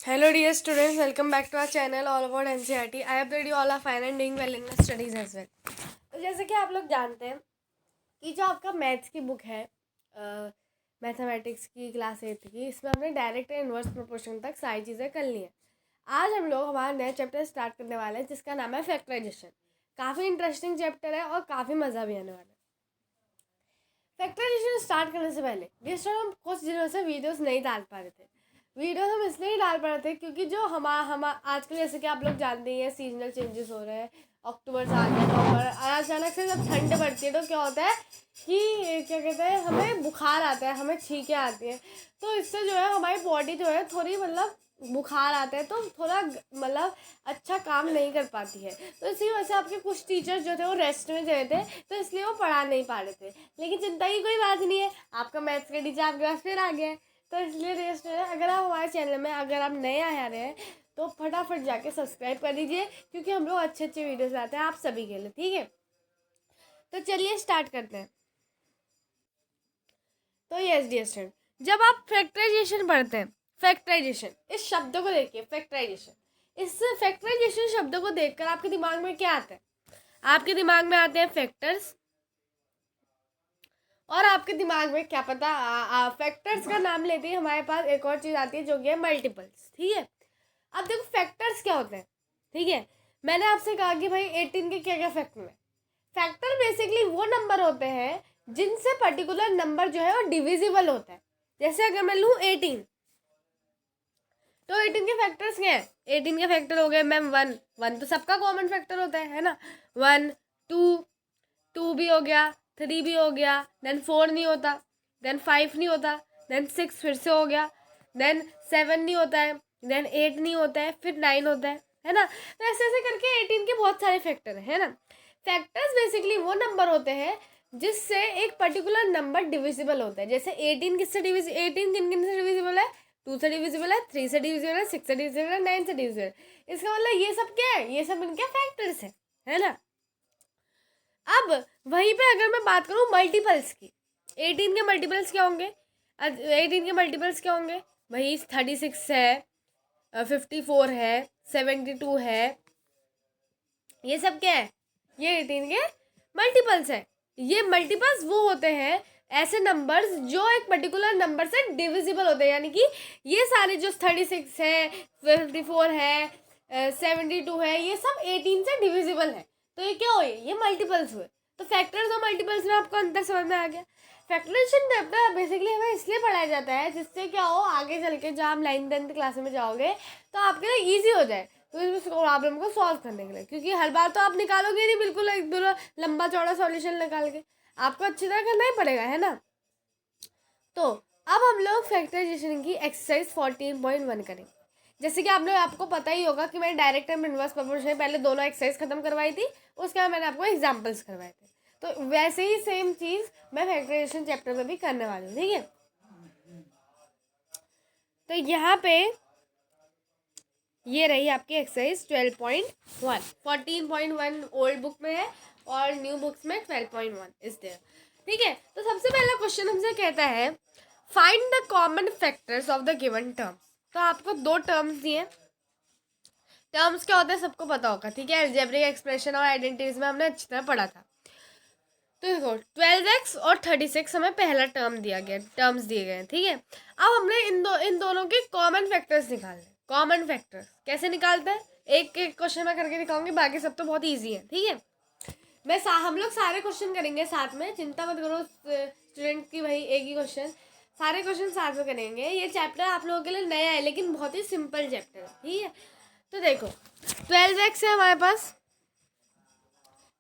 Hello dear students, welcome back to our channel all about NCERT. I update you all are fine and doing well in the studies as well. तो जैसे कि आप लोग जानते हैं कि जो आपका मैथ्स की बुक है मैथमेटिक्स की क्लास 8 की, इसमें हमने डायरेक्ट एंड इनवर्स प्रोपोर्शन तक सारी चीज़ें कर ली हैं। आज हम लोग हमारा नया चैप्टर स्टार्ट करने वाले हैं जिसका नाम है फैक्टराइजेशन। काफ़ी इंटरेस्टिंग चैप्टर है और काफ़ी मज़ा भी आने वाला है। फैक्टराइजेशन स्टार्ट करने से पहले जिस टाइम हम कुछ दिनों से वीडियोस नहीं डाल पा रहे थे, वीडियो हम इसलिए ही डाल पा रहे थे क्योंकि जो हम आजकल जैसे कि आप लोग जानते ही हैं सीजनल चेंजेस हो रहे हैं। अक्टूबर से आ गया नवंबर, अचानक से जब ठंड बढ़ती है तो क्या होता है कि क्या कहते हैं, हमें बुखार आता है, हमें छींकें आती हैं। तो इससे जो है हमारी बॉडी जो है थोड़ी बुखार आता है तो थोड़ा अच्छा काम नहीं कर पाती है। तो इसी वजह से आपके कुछ टीचर्स जो थे वो रेस्ट में गए थे, तो इसलिए वो पढ़ा नहीं पा रहे थे। लेकिन चिंता की कोई बात नहीं है, आपका मैथ्स का टीचर आपके पास फिर आ गया है। तो इसलिए रेस्ट में अगर आप हमारे चैनल में अगर आप नए आ रहे हैं तो फटाफट जाके सब्सक्राइब कर दीजिए, क्योंकि हम लोग अच्छे अच्छे वीडियोस लाते हैं आप सभी के लिए। ठीक है, तो चलिए स्टार्ट करते हैं। तो यस डियर स्टूडेंट, जब आप फैक्टराइजेशन पढ़ते हैं, फैक्टराइजेशन इस शब्द को देखिए, फैक्टराइजेशन, इस फैक्टराइजेशन शब्द को देखकर आपके दिमाग में क्या आता है? आपके दिमाग में आते हैं फैक्टर्स, और आपके दिमाग में क्या पता फैक्टर्स का नाम लेते ही हमारे पास एक और चीज़ आती है जो कि है मल्टीपल्स। ठीक है, अब देखो फैक्टर्स क्या होते हैं। ठीक है, मैंने आपसे कहा कि भाई 18 के क्या क्या फैक्टर है। फैक्टर बेसिकली वो नंबर होते हैं जिनसे पर्टिकुलर नंबर जो है वो डिविजिबल होता है। जैसे अगर मैं लूँ 18, तो 18 के फैक्टर्स क्या है? 18 के फैक्टर हो गए मैम 1, 1 तो सबका कॉमन फैक्टर होता है ना। 1, 2, 2 भी हो गया, 3 भी हो गया, देन 4 नहीं होता, देन 5 नहीं होता, देन 6 फिर से हो गया, देन 7 नहीं होता है, देन 8 नहीं होता है, फिर 9 होता है ना। तो ऐसे ऐसे करके 18 के बहुत सारे फैक्टर है ना। फैक्टर्स बेसिकली वो नंबर होते हैं जिससे एक पर्टिकुलर नंबर डिविजिबल होता है। जैसे 18 किससे डिविजिबल, 18 किन किन से डिविजिबल है? 2 से डिविजिबल है, 3 से डिविजिबल है, 6 से डिविजिबल है, 9 से डिविजिबल है। इसका मतलब ये सब क्या है? ये सब इनके फैक्टर्स है ना। अब वहीं पे अगर मैं बात करूँ मल्टीपल्स की, 18 के मल्टीपल्स क्या होंगे? 18 के मल्टीपल्स क्या होंगे भाई? 36 है, 54 है, 72 है, ये सब क्या है? ये 18 के मल्टीपल्स है। ये मल्टीपल्स वो होते हैं ऐसे नंबर्स जो एक पर्टिकुलर नंबर से डिविजिबल होते हैं, यानी कि ये सारे जो 36 है, 54 है, 72 है, ये सब 18 से डिविजिबल है। तो ये क्या हुए? ये मल्टीपल्स हुए। तो फैक्टर्स और मल्टीपल्स में आपको अंतर समझ में आ गया। फैक्टराइजेशन चैप्टर बेसिकली हमें इसलिए पढ़ाया जाता है जिससे क्या हो, आगे चल के जब आप 9th 10th क्लास में जाओगे तो आपके लिए ईजी हो जाए तो इस प्रॉब्लम को सॉल्व करने के लिए। क्योंकि हर बार तो आप निकालोगे नहीं बिल्कुल एक दो लंबा चौड़ा सॉल्यूशन निकाल के, आपको अच्छी तरह करना ही पड़ेगा, है ना। तो अब हम लोग फैक्टराइजेशन की एक्सरसाइज 14.1 करेंगे। जैसे कि आपको पता ही होगा कि मैंने डायरेक्ट एंड इनवर्स प्रोपोर्शन पहले दोनों एक्सरसाइज खत्म करवाई थी, उसके बाद मैंने आपको एग्जाम्पल्स करवाए थे। तो वैसे ही सेम चीज़ मैं फैक्टराइजेशन चैप्टर में भी करने वाली हूँ। ठीक है, तो यहाँ पे ये रही आपकी एक्सरसाइज 12.1। 14.1 ओल्ड बुक में है और न्यू बुक्स में 12.1 इस देयर। ठीक है, तो सबसे पहला क्वेश्चन हमसे कहता है find the common factors of the given term. तो आपको दो टर्म्स दिए। टर्म्स क्या होता है सबको पता होगा, ठीक है, अलजेब्रिक एक्सप्रेशन और आइडेंटिटीज में हमने अच्छी तरह पढ़ा था। तो देखो 12x और 36 हमें पहला टर्म दिया गया, टर्म्स दिए गए हैं। ठीक है, अब हमने इन दोनों के कॉमन फैक्टर्स निकालने। कॉमन फैक्टर्स कैसे निकालते हैं? एक एक क्वेश्चन में करके दिखाऊंगी, बाकी सब तो बहुत ईजी है। ठीक है, हम लोग सारे क्वेश्चन करेंगे साथ में, चिंता मत करो स्टूडेंट की भाई, एक ही क्वेश्चन, सारे क्वेश्चन साथ में करेंगे। ये चैप्टर आप लोगों के लिए नया है लेकिन बहुत ही सिंपल चैप्टर है। ठीक है, तो देखो 12x है हमारे पास,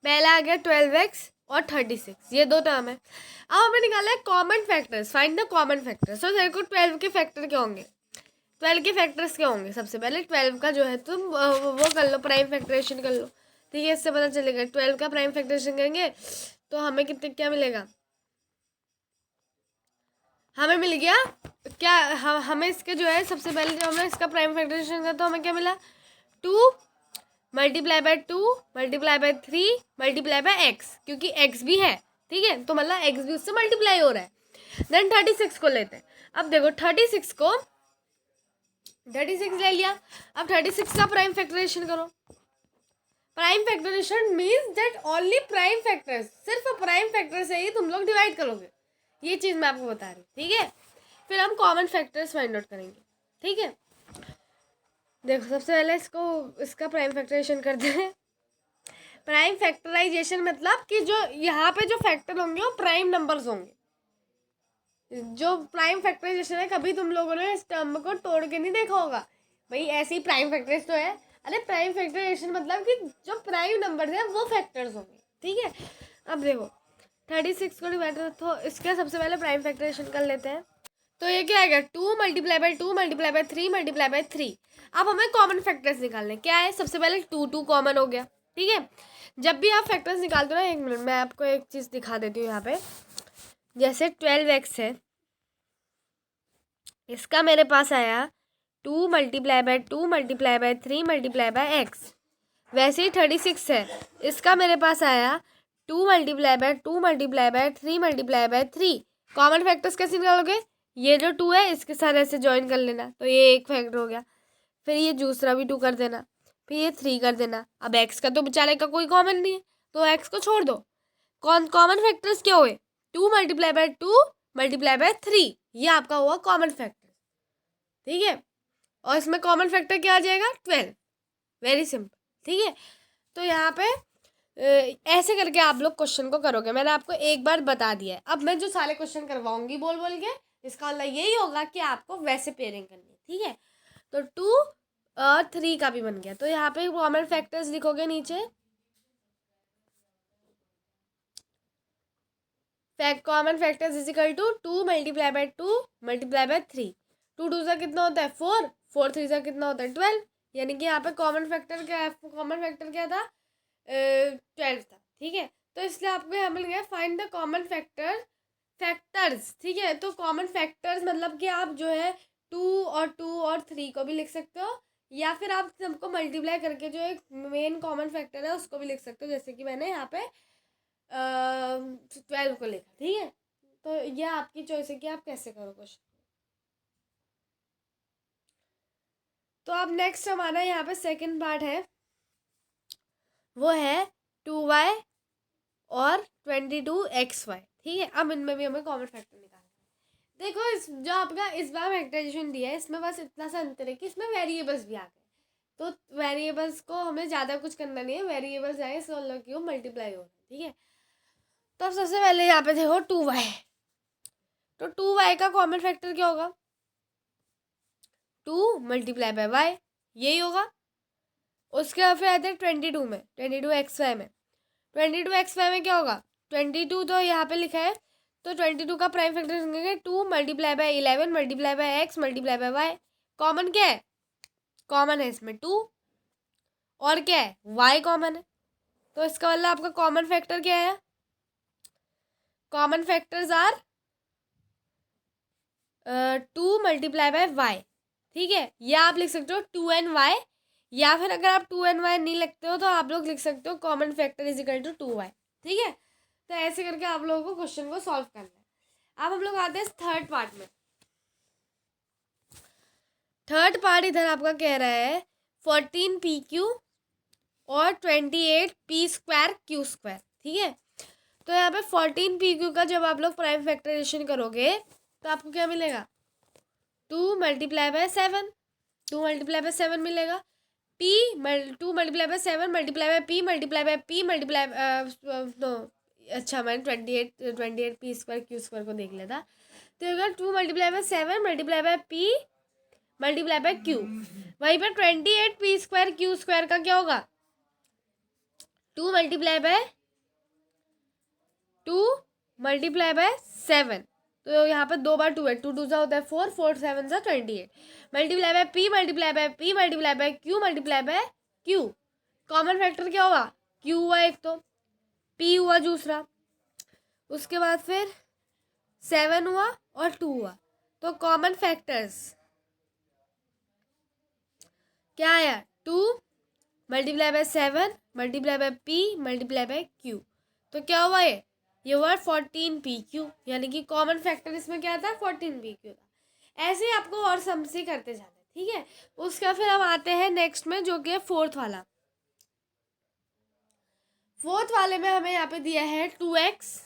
पहला आ गया 12x और 36, ये दो टर्म है। अब हमें निकाला है common factors, find the common factors. तो देखो 12 के फैक्टर क्या होंगे? 12 के फैक्टर्स क्या होंगे? सबसे पहले 12 का जो है तुम वो कर लो, प्राइम फैक्टराइजेशन कर लो। ठीक है, इससे पता चलेगा 12 का प्राइम फैक्टराइजेशन करेंगे तो हमें कितने क्या मिलेगा? हमें मिल गया क्या, हमें इसके जो है सबसे पहले जो हमें इसका प्राइम फैक्टराइजेशन का, तो हमें क्या मिला? 2 multiply by 2 multiply by 3 multiply by x, क्योंकि एक्स भी है। ठीक है, तो मतलब एक्स भी उससे मल्टीप्लाई हो रहा है। देन 36 को लेते हैं। अब देखो 36 को 36 ले लिया। अब 36 का प्राइम फैक्टराइजेशन करो। Prime factorisation means that only prime factors, सिर्फ प्राइम फैक्टर से ही तुम लोग डिवाइड करोगे। ये चीज़ मैं आपको बता रही, ठीक है। फिर हम कॉमन फैक्टर्स फाइंड आउट करेंगे, ठीक है। देखो सबसे पहले इसका प्राइम फैक्टराइजेशन करते हैं। प्राइम फैक्टराइजेशन मतलब कि जो यहाँ पे जो फैक्टर होंगे वो प्राइम नंबर्स होंगे। जो प्राइम फैक्टराइजेशन है, कभी तुम लोगों ने इस टर्म को तोड़ के नहीं देखा होगा भाई ऐसे ही प्राइम फैक्टर्स तो है। अरे प्राइम फैक्टराइजेशन मतलब कि जो प्राइम नंबर है वो फैक्टर्स होंगे, ठीक है। अब देखो 36 को डिवाइड, तो इसका सबसे पहले प्राइम फैक्टराइजेशन कर लेते हैं। तो ये क्या आएगा, 2 multiply by 2 multiply by 3 multiply by 3। अब हमें कॉमन फैक्टर्स निकालने, क्या है, सबसे पहले 2 कॉमन हो गया, ठीक है। जब भी आप फैक्टर्स निकालते हो ना, 1 मिनट मैं आपको एक चीज़ दिखा देती हूँ यहाँ पे। जैसे 12x है, इसका मेरे पास आया 2 multiply by 2 multiply by 3 multiply by x. वैसे ही 36 है, इसका मेरे पास आया 2 multiply by 2 multiply by 3 multiply by 3। Common factors कैसे निकालोगे, ये जो 2 है इसके साथ ऐसे ज्वाइन कर लेना, तो ये एक फैक्टर हो गया। फिर ये दूसरा भी 2 कर देना, फिर ये 3 कर देना। अब एक्स का तो बेचारे का कोई कॉमन नहीं है, तो एक्स को छोड़ दो। कॉमन फैक्टर्स क्या हुए, 2 मल्टीप्लाई बाई 2 मल्टीप्लाई बाई 3, ये आपका हुआ कॉमन फैक्टर, ठीक है। और इसमें कॉमन फैक्टर क्या आ जाएगा, 12। वेरी सिंपल, ठीक है। तो यहाँ पे ऐसे करके आप लोग क्वेश्चन को करोगे। मैंने आपको एक बार बता दिया है, अब मैं जो सारे क्वेश्चन करवाऊंगी बोल बोल के, इसका मतलब यही होगा कि आपको वैसे पेयरिंग करनी है, ठीक है। तो 2 और 3 का भी बन गया। तो यहाँ पे कॉमन फैक्टर्स लिखोगे नीचे, common factors is equal to 2 multiply by 2 multiply by 3। 2 2 सा कितना होता है 4, 4 3 सा कितना होता है 12। यानी कि यहाँ पे कॉमन फैक्टर क्या था, 12 था, ठीक है। तो इसलिए आपको यहाँ मिल गया फाइंड द कॉमन फैक्टर्स, ठीक है। तो कॉमन फैक्टर्स मतलब कि आप जो है 2 और 3 को भी लिख सकते हो, या फिर आप सबको मल्टीप्लाई करके जो एक मेन कॉमन फैक्टर है उसको भी लिख सकते हो, जैसे कि मैंने यहाँ पे 12 को लिखा, ठीक है। तो यह आपकी चॉइस है कि आप कैसे करो क्वेश्चन। तो अब नेक्स्ट हमारा यहाँ पे सेकंड पार्ट है, वो है 2y और 22xy, ठीक है। अब इनमें भी हमें कॉमन फैक्टर निकालना है। देखो इस जो आपका इस बार फैक्टराइजेशन दिया है, इसमें बस इतना सा अंतर है कि इसमें वेरिएबल्स भी आ गए। तो वेरिएबल्स को हमें ज़्यादा कुछ करना नहीं है, वेरिएबल्स आए 16 की मल्टीप्लाई हो, ठीक है। तो अब सबसे पहले यहाँ पे देखो 2y, तो 2y का कॉमन फैक्टर क्या होगा, 2 मल्टीप्लाई बाय वाई, यही होगा। उसके बाद फिर आते हैं 22 में, 22xy में। 22xy में क्या होगा, 22 तो यहाँ पे लिखा है, तो 22 का प्राइम फैक्टर लिखेंगे 2 multiply by 11 multiply by x multiply by y. Common क्या है, कॉमन है इसमें 2, और क्या है, y कॉमन है। तो इसका मतलब आपका कॉमन फैक्टर क्या है, common factors are 2 multiply by y, ठीक है। या आप लिख सकते हो 2ny, या फिर अगर आप 2ny नहीं लिखते हो तो आप लोग लिख सकते हो common factor is equal to 2y, ठीक है। तो ऐसे करके आप लोगों को क्वेश्चन को सॉल्व करना है। अब हम लोग आते हैं थर्ड पार्ट में। थर्ड पार्ट इधर आपका कह रहा है 14pq और 28p² ठीक है। तो यहाँ पे 14pq का जब आप लोग प्राइम फैक्टराइजेशन करोगे तो आपको क्या मिलेगा, 2 मल्टीप्लाई बाय 7, 2 मल्टीप्लाई बाय 7 मिलेगा। 2 multiply by 7 multiply by p multiply by p multiply no, अच्छा मैंने 28p² को देख लिया था। तो होगा 2 multiply by 7 multiply by p multiply by q। वहीं पर 28p² का क्या होगा, 2 मल्टीप्लाई बाय 2 मल्टीप्लाई बाय 7। तो यहाँ पर 2 बार 2 है, 2 2 सा होता है 4, 4 7 सा 28 multiply by p multiply by p multiply by q multiply by q। Common factor क्या होगा, q हुआ एक, तो p हुआ दूसरा, उसके बाद फिर 7 हुआ और 2 हुआ। तो कॉमन फैक्टर्स क्या आया, 2 multiply by 7 multiply by p multiply by q। तो क्या हुआ ये हुआ 14pq, यानी कि कॉमन फैक्टर इसमें क्या था 14pq था। ऐसे ही आपको और सम से करते जाना है, ठीक है। उसका फिर हम आते हैं नेक्स्ट में जो कि है फोर्थ वाला। फोर्थ वाले में हमें यहाँ पे दिया है 2x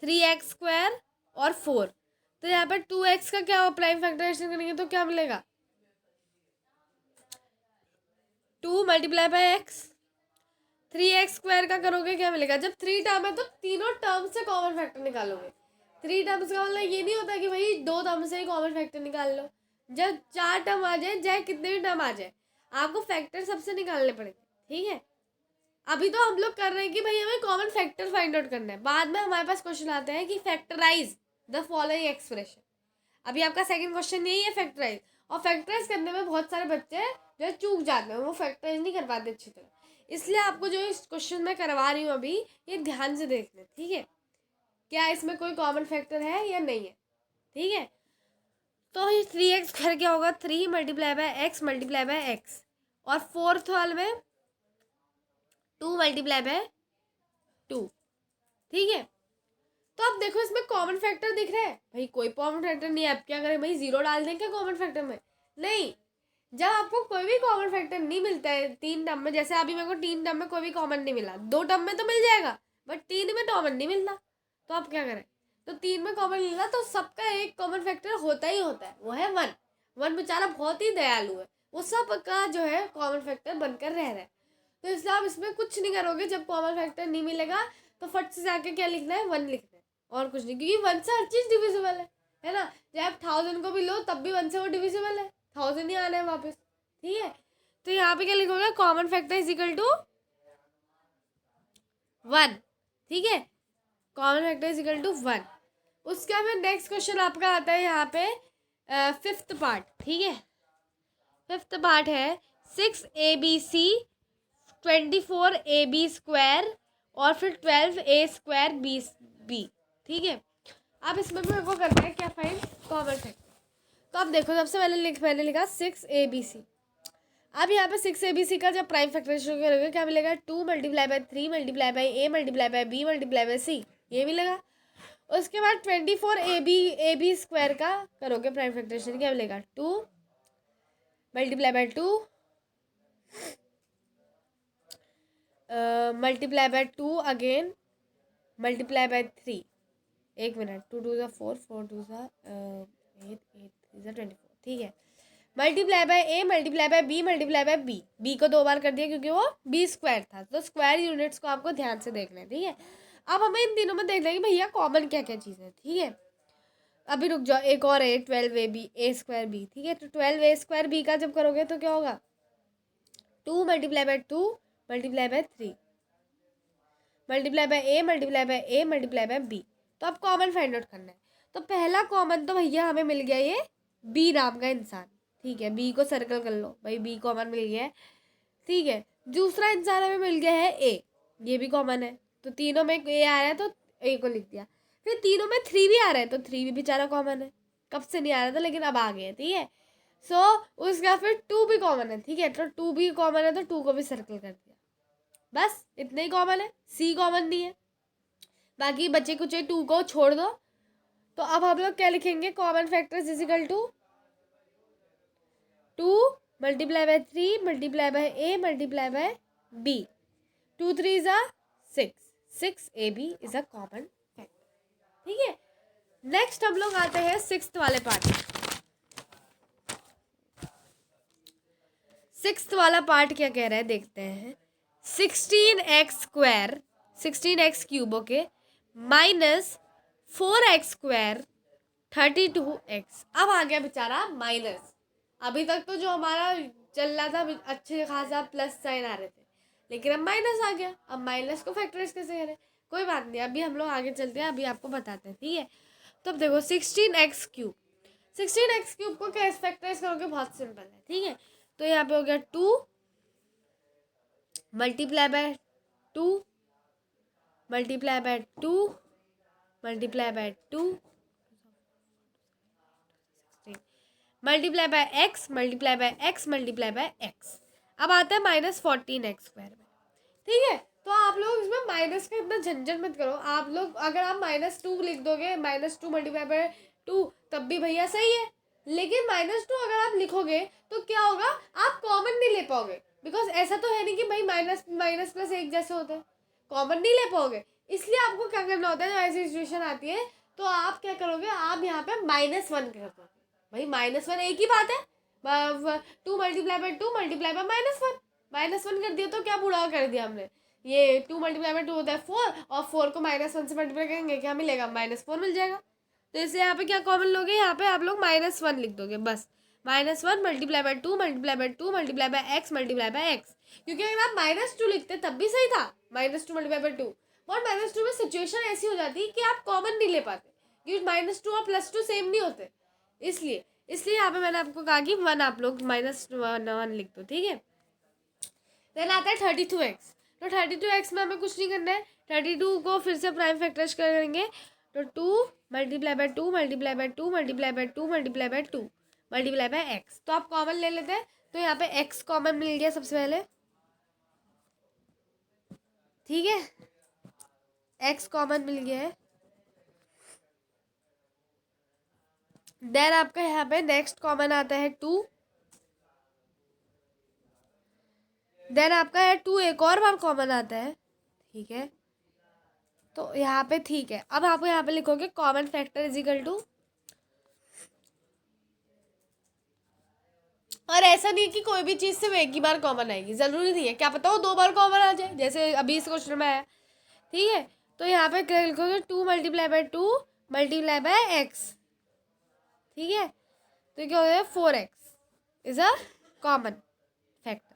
3x² और 4। तो यहाँ पे 2x का क्या प्राइम फैक्टराइजेशन करेंगे तो क्या मिलेगा 2 मल्टीप्लाई बाय x। 3x² का करोगे क्या मिलेगा, जब 3 टर्म है तो तीनों टर्म से कॉमन फैक्टर निकालोगे। 3 टर्म्स का मतलब ये नहीं होता कि भाई 2 टर्म से ही कॉमन फैक्टर निकाल लो। जब 4 टर्म आ जाए चाहे कितने भी टर्म आ जाए आपको फैक्टर सबसे निकालने पड़ेंगे। ठीक है, अभी तो हम लोग कर रहे हैं कि भाई हमें कॉमन फैक्टर फाइंड आउट करना है। बाद में हमारे पास क्वेश्चन आते हैं कि फैक्टराइज द फॉलोइंग एक्सप्रेशन। अभी आपका सेकंड क्वेश्चन यही है फैक्टराइज। और फैक्टराइज करने में बहुत सारे बच्चे जो है चूक जाते हैं, वो फैक्टराइज नहीं कर पाते अच्छी तरह। इसलिए आपको जो इस क्वेश्चन में करवा रही हूँ अभी ये ध्यान से देख लें। ठीक है, क्या इसमें कोई कॉमन फैक्टर है या नहीं है। ठीक है, तो ये 3x² क्या होगा 3 multiply by x multiply by x। और फोर्थ वाले में 2 मल्टीप्लाई बाय 2। ठीक है, तो अब देखो इसमें कॉमन फैक्टर दिख रहा है भाई, कोई कॉमन फैक्टर नहीं है। अब क्या करें भाई, 0 डाल दें क्या कॉमन फैक्टर में, नहीं। जब आपको कोई भी कॉमन फैक्टर नहीं मिलता है 3 टर्म में, जैसे अभी मेरे को 3 टर्म में कोई भी कॉमन नहीं मिला, 2 टर्म में तो मिल जाएगा बट 3 में कॉमन नहीं मिलता, तो आप क्या करें। तो 3 में कॉमन मिलना तो सबका एक कॉमन फैक्टर होता ही होता है, वो है 1। 1 बेचारा बहुत ही दयालु है, वो सब का जो है कॉमन फैक्टर बनकर रह रहा है। तो इसलिए आप इसमें कुछ नहीं करोगे, जब कॉमन फैक्टर नहीं मिलेगा तो फट से जाके क्या लिखना है 1 लिखना है और कुछ नहीं, क्योंकि 1 से हर चीज डिविजिबल है ना। चाहे आप 1000 को भी लो तब भी 1 से वो डिविजिबल है, 1000 ही आना है वापस। ठीक है, तो यहाँ पे क्या लिखोगे common factor is equal to 1। ठीक है, common factor is equal to 1। उसका फिर नेक्स्ट क्वेश्चन आपका आता है यहाँ पे फिफ्थ पार्ट। ठीक है, फिफ्थ पार्ट है 6abc 24ab² और फिर 12a²b। ठीक है, अब इसमें मेरे को करना है क्या फाइंड कॉमन फैक्टर। तो अब देखो सबसे मैंने लिखा 6abc। अब यहाँ पे 6abc का जब प्राइम फैक्टराइजेशन करोगे क्या मिलेगा 2 multiply by 3 multiply by a multiply by b multiply by c, ये मिलेगा। उसके बाद 24ab² का करोगे प्राइम फैक्टराइजेशन क्या मिलेगा 2 multiply by 2 multiply by 2 again multiply by 3। 1 minute, 2 2 ज़ा 4 4 2 ज़ा 8 8 3 ज़ा 24। ठीक है, multiply by a multiply by b multiply by b को 2 बार कर दिया क्योंकि वो b² था, तो स्क्वायर यूनिट्स को आपको ध्यान से देखना है। ठीक है, अब हमें इन तीनों में देखना है कि भैया कॉमन क्या क्या चीज़ है। ठीक है, अभी रुक जाओ, एक और है 12ab ठीक है, तो 12a² का जब करोगे तो क्या होगा 2 multiply by 2 multiply by 3 multiply by a multiply by a multiply by b। तो अब कॉमन फाइंड आउट करना है। तो पहला कॉमन तो भैया हमें मिल गया ये b नाम का इंसान। ठीक है, b को सर्कल कर लो भाई, b कॉमन मिल गया है। ठीक है, दूसरा इंसान हमें मिल गया है a, ये भी कॉमन है, तो तीनों में a आ रहा है तो a को लिख दिया। फिर तीनों में 3 भी आ रहा है तो 3 भी बेचारा कॉमन है, कब से नहीं आ रहा था लेकिन अब आ गया। ठीक है, सो उसका फिर 2 भी कॉमन है। ठीक है, तो 2 भी कॉमन है तो 2 को भी सर्कल कर दिया, बस इतना ही कॉमन है। सी कॉमन नहीं है, बाकी बचे कुछ 2 को छोड़ दो। तो अब हम लोग क्या लिखेंगे common factors is equal to 2 multiply by 3 multiply by a multiply by b। 2 3 ज़ा 6, 6ab is a common factor. ठीक है, नेक्स्ट हम लोग आते हैं 6th वाले पार्ट। 6th वाला पार्ट क्या कह रहा है देखते हैं। 16x² 16x³ okay minus 4x² 32x। अब आ गया बेचारा माइनस। अभी तक तो जो हमारा चल रहा था अच्छे खासा प्लस साइन आ रहे थे, लेकिन अब माइनस आ गया। अब माइनस को फैक्टराइज कैसे करें, कोई बात नहीं, अभी हम लोग आगे चलते हैं, अभी आपको बताते हैं। ठीक है, तो अब देखो 16x³ 16x³ को कैसे फैक्टराइज करोगे, बहुत सिंपल है। ठीक है, तो यहाँ पे हो गया 2 multiply by 2 multiply by 2 multiply by 2 multiply by x multiply by x multiply by x। अब आता है -14x² में। ठीक है, तो आप लोग इसमें माइनस का इतना झंझट मत करो। आप लोग अगर आप -2 लिख दोगे -2 मल्टीप्लाई बाय 2 तब भी भैया सही है, लेकिन -2 अगर आप लिखोगे तो क्या होगा, आप कॉमन नहीं ले पाओगे, बिकॉज ऐसा तो है नहीं कि भाई माइनस माइनस प्लस एक जैसे होते हैं, कॉमन नहीं ले पाओगे। इसलिए आपको क्या करना होता है, जब ऐसी सिचुएशन आती है तो आप क्या करोगे, आप यहाँ पे -1 कर दोगे। भाई -1 एक ही बात है, 2 मल्टीप्लाई बाई 2 मल्टीप्लाई बाई -1, -1 कर दिया तो क्या बुरा कर दिया हमने। ये 2 मल्टीप्लाई बाई 2 होता है 4, और 4 को -1 से मल्टीप्लाई करेंगे क्या मिलेगा, -4 मिल जाएगा। तो इसलिए यहाँ पे क्या कॉमन लोगे, यहाँ पे आप लोग -1 लिख दोगे बस। -1 multiply by 2 multiply by 2 multiply by x multiply by x. क्योंकि अगर आप -2 लिखते तब भी सही था, -2 मल्टीप्लाई बाई 2, और -2 में सिचुएशन ऐसी हो जाती कि आप कॉमन नहीं ले पाते, क्योंकि -2 और +2 सेम नहीं होते। इसलिए इसलिए यहाँ पे मैंने आपको कहा कि 1 आप लोग -1 लिख दो, ठीक है। देन आता है 32x। तो 32x में हमें कुछ नहीं करना है, 32 को फिर से प्राइम फैक्टराइज करेंगे, तो 2 multiply by 2 multiply by 2 multiply by 2 multiply by 2 multiply by x. तो आप कॉमन ले लेते हैं, तो यहाँ पे x कॉमन मिल गया सबसे पहले, ठीक है, x कॉमन मिल गया है। देन आपका यहाँ पे नेक्स्ट कॉमन आता है 2। देन आपका है 2 एक और बार कॉमन आता है, ठीक है। तो यहाँ पे ठीक है, अब आप यहाँ पे लिखोगे common factor is equal to, और ऐसा नहीं है कि कोई भी चीज़ सिर्फ एक ही बार कॉमन आएगी, ज़रूरी नहीं है, क्या पता हो 2 बार कॉमन आ जाए, जैसे अभी इस क्वेश्चन में आया, ठीक है। तो यहाँ पे क्या लिखोगे, 2 multiply by 2 multiply by x, ठीक है। तो क्या हो जाएगा, 4x is a common factor,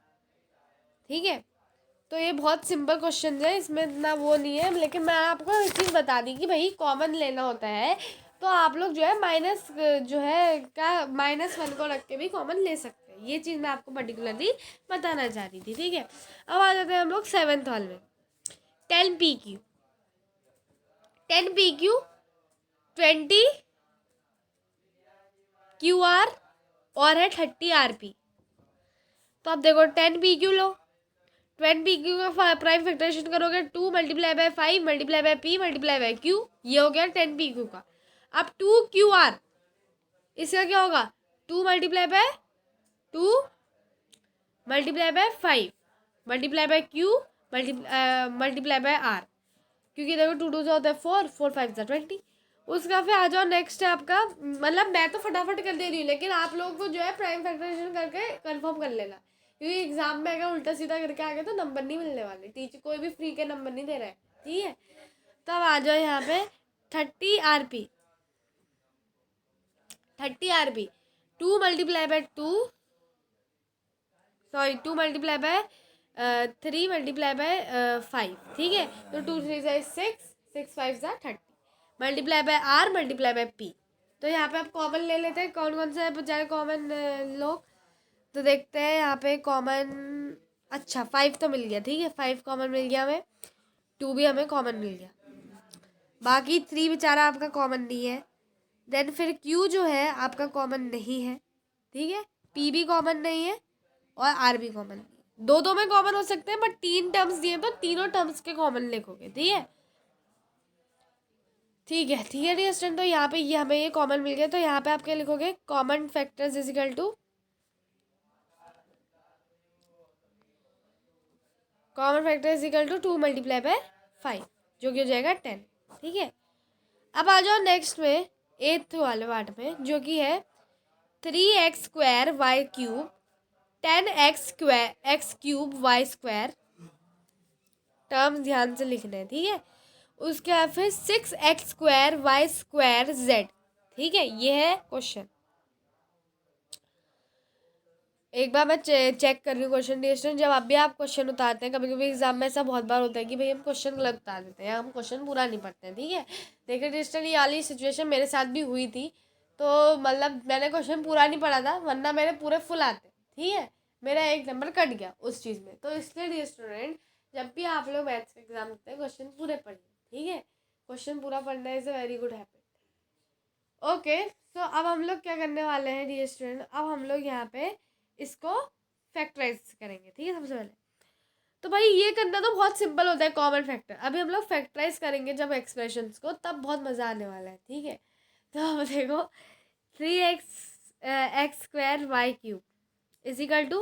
ठीक है। तो ये बहुत सिंपल क्वेश्चन है, इसमें इतना वो नहीं है, लेकिन मैं आपको एक चीज़ बता दी कि भाई कॉमन लेना होता है तो आप लोग जो है माइनस जो है का -1 को रख के भी कॉमन ले सकते हैं। ये चीज़ मैं आपको पर्टिकुलरली बताना चाह रही थी, ठीक है। अब आ जाते हैं हम लोग 7th वाले में, 10 PQ 20 QR और है 30 RP। तो आप देखो 10 PQ लो, 10 PQ का प्राइम फैक्टराइजेशन करोगे, 2 multiply by 5 multiply by P multiply by Q, ये हो गया 10 PQ का। अब 2 QR, इसका क्या होगा, 2 multiply by 2 multiply by 5 multiply by Q multiply by R, क्योंकि देखो 2 2 होता है 4, 4 5 20। उसका फिर आ जाओ नेक्स्ट है आपका, मतलब मैं तो फटाफट कर दे रही हूँ, लेकिन आप लोगों को जो है प्राइम फैक्टराइजेशन करके कंफर्म कर लेना, क्योंकि एग्जाम में अगर उल्टा सीधा करके आ गए तो नंबर नहीं मिलने वाले, टीचर कोई भी फ्री के नंबर नहीं दे रहा है, ठीक है। तो अब आ जाओ यहाँ पे 30 RP, 30 RP 2 multiply by 2 sorry 2 multiply by 3 multiply by 5, ठीक है। तो 2 3 ज़ा 6, 6 5 ज़ा 30 multiply by R multiply by P। तो यहाँ पे आप कॉमन ले लेते हैं, कौन कौन सा है बजाय कॉमन लोग, तो देखते हैं यहाँ पे कॉमन, अच्छा 5 तो मिल गया, ठीक है, 5 कॉमन मिल गया हमें, 2 भी हमें कॉमन मिल गया, बाकी 3 बेचारा आपका कॉमन नहीं है। देन फिर Q जो है आपका कॉमन नहीं है, ठीक है, P भी कॉमन नहीं है और R भी कॉमन नहीं है। 2 2 में कॉमन हो सकते हैं, बट 3 टर्म्स दिए तो तीनों टर्म्स के कॉमन लिखोगे, ठीक है, ठीक है, ठीक है डियर स्टूडेंट। तो यहाँ पे ये हमें ये कॉमन मिल गया, तो यहाँ पे आप क्या लिखोगे, common factors is equal to, common factor is equal to 2 multiply by 5, जो कि हो जाएगा 10, ठीक है। अब आ जाओ नेक्स्ट में 8th वाले पार्ट में, जो कि है 3x square y cube 10x cube y square, terms ध्यान से लिखना है, ठीक है। उसके बाद फिर 6x square y square z, ठीक है, ये है क्वेश्चन। एक बार मैं चेक कर रही हूँ क्वेश्चन डिस्टेंस, जब अब भी आप क्वेश्चन उतारते हैं, कभी कभी एग्जाम में ऐसा बहुत बार होता है कि भाई हम क्वेश्चन गलत उतार देते हैं, हम क्वेश्चन पूरा नहीं पढ़ते हैं, ठीक है। देखिए डिस्टेंस ये वाली सिचुएशन मेरे साथ भी हुई थी, तो मतलब मैंने क्वेश्चन पूरा नहीं पढ़ा था, वरना मेरे पूरे फुल आते, ठीक है, मेरा एक नंबर कट गया उस चीज़ में। तो इसलिए डियर स्टूडेंट, जब भी आप लोग मैथ्स का एग्जाम देते हैं क्वेश्चन पूरे पढ़िए, ठीक है, क्वेश्चन पूरा पढ़ना is a very good habit. Okay, तो अब हम लोग क्या करने वाले हैं डियर स्टूडेंट, अब हम लोग यहाँ पे इसको फैक्टराइज करेंगे, ठीक है। सबसे पहले तो भाई ये करना तो बहुत सिंपल होता है, कॉमन फैक्टर। अभी हम लोग फैक्टराइज करेंगे जब एक्सप्रेशंस को, तब बहुत मज़ा आने वाला है, ठीक है। तो अब देखो 3x x square y cube is equal to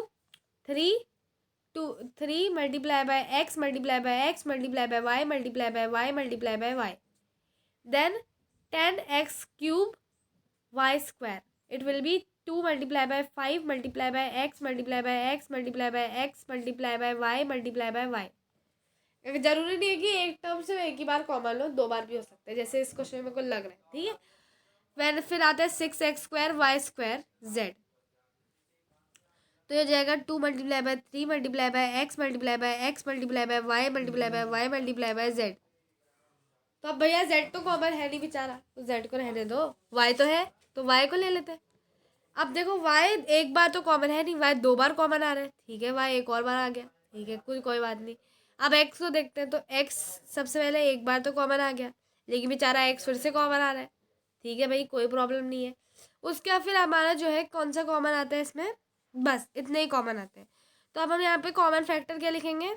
3 multiply by x multiply by x multiply by Y multiply by Y multiply by Y then 10x cube y square it will be 2 multiply by 5 multiply by x multiply by x multiply by x multiply by Y multiply by y. जरूरी नहीं है कि एक term से एक ही बार common लो, 2 बार भी हो सकता है, जैसे इस क्वेश्चन में को लग रहा है। ठीक है, फिर आता है 6x square y square Z, तो ये हो जाएगा 2 multiply by 3 multiply by x multiply by x multiply by Y multiply by Y multiply by Z. तो अब भैया जेड तो कॉमन है नहीं बेचारा, तो जेड को रहने दो, वाई तो है तो वाई को ले लेते हैं। अब देखो वाई एक बार तो कॉमन है नहीं, वाई 2 बार कॉमन आ रहा है, ठीक है, वाई एक और बार आ गया, ठीक है, कोई बात नहीं। अब एक्स को देखते हैं, तो एक्स सबसे पहले एक बार तो कॉमन आ गया, लेकिन बेचारा एक्स फिर से कॉमन आ रहा है, ठीक है भाई, कोई प्रॉब्लम नहीं है। उसके बाद फिर हमारा जो है कौन सा कॉमन आता है इसमें, बस इतने ही कॉमन आते हैं। तो अब हम यहाँ पे कॉमन फैक्टर क्या लिखेंगे,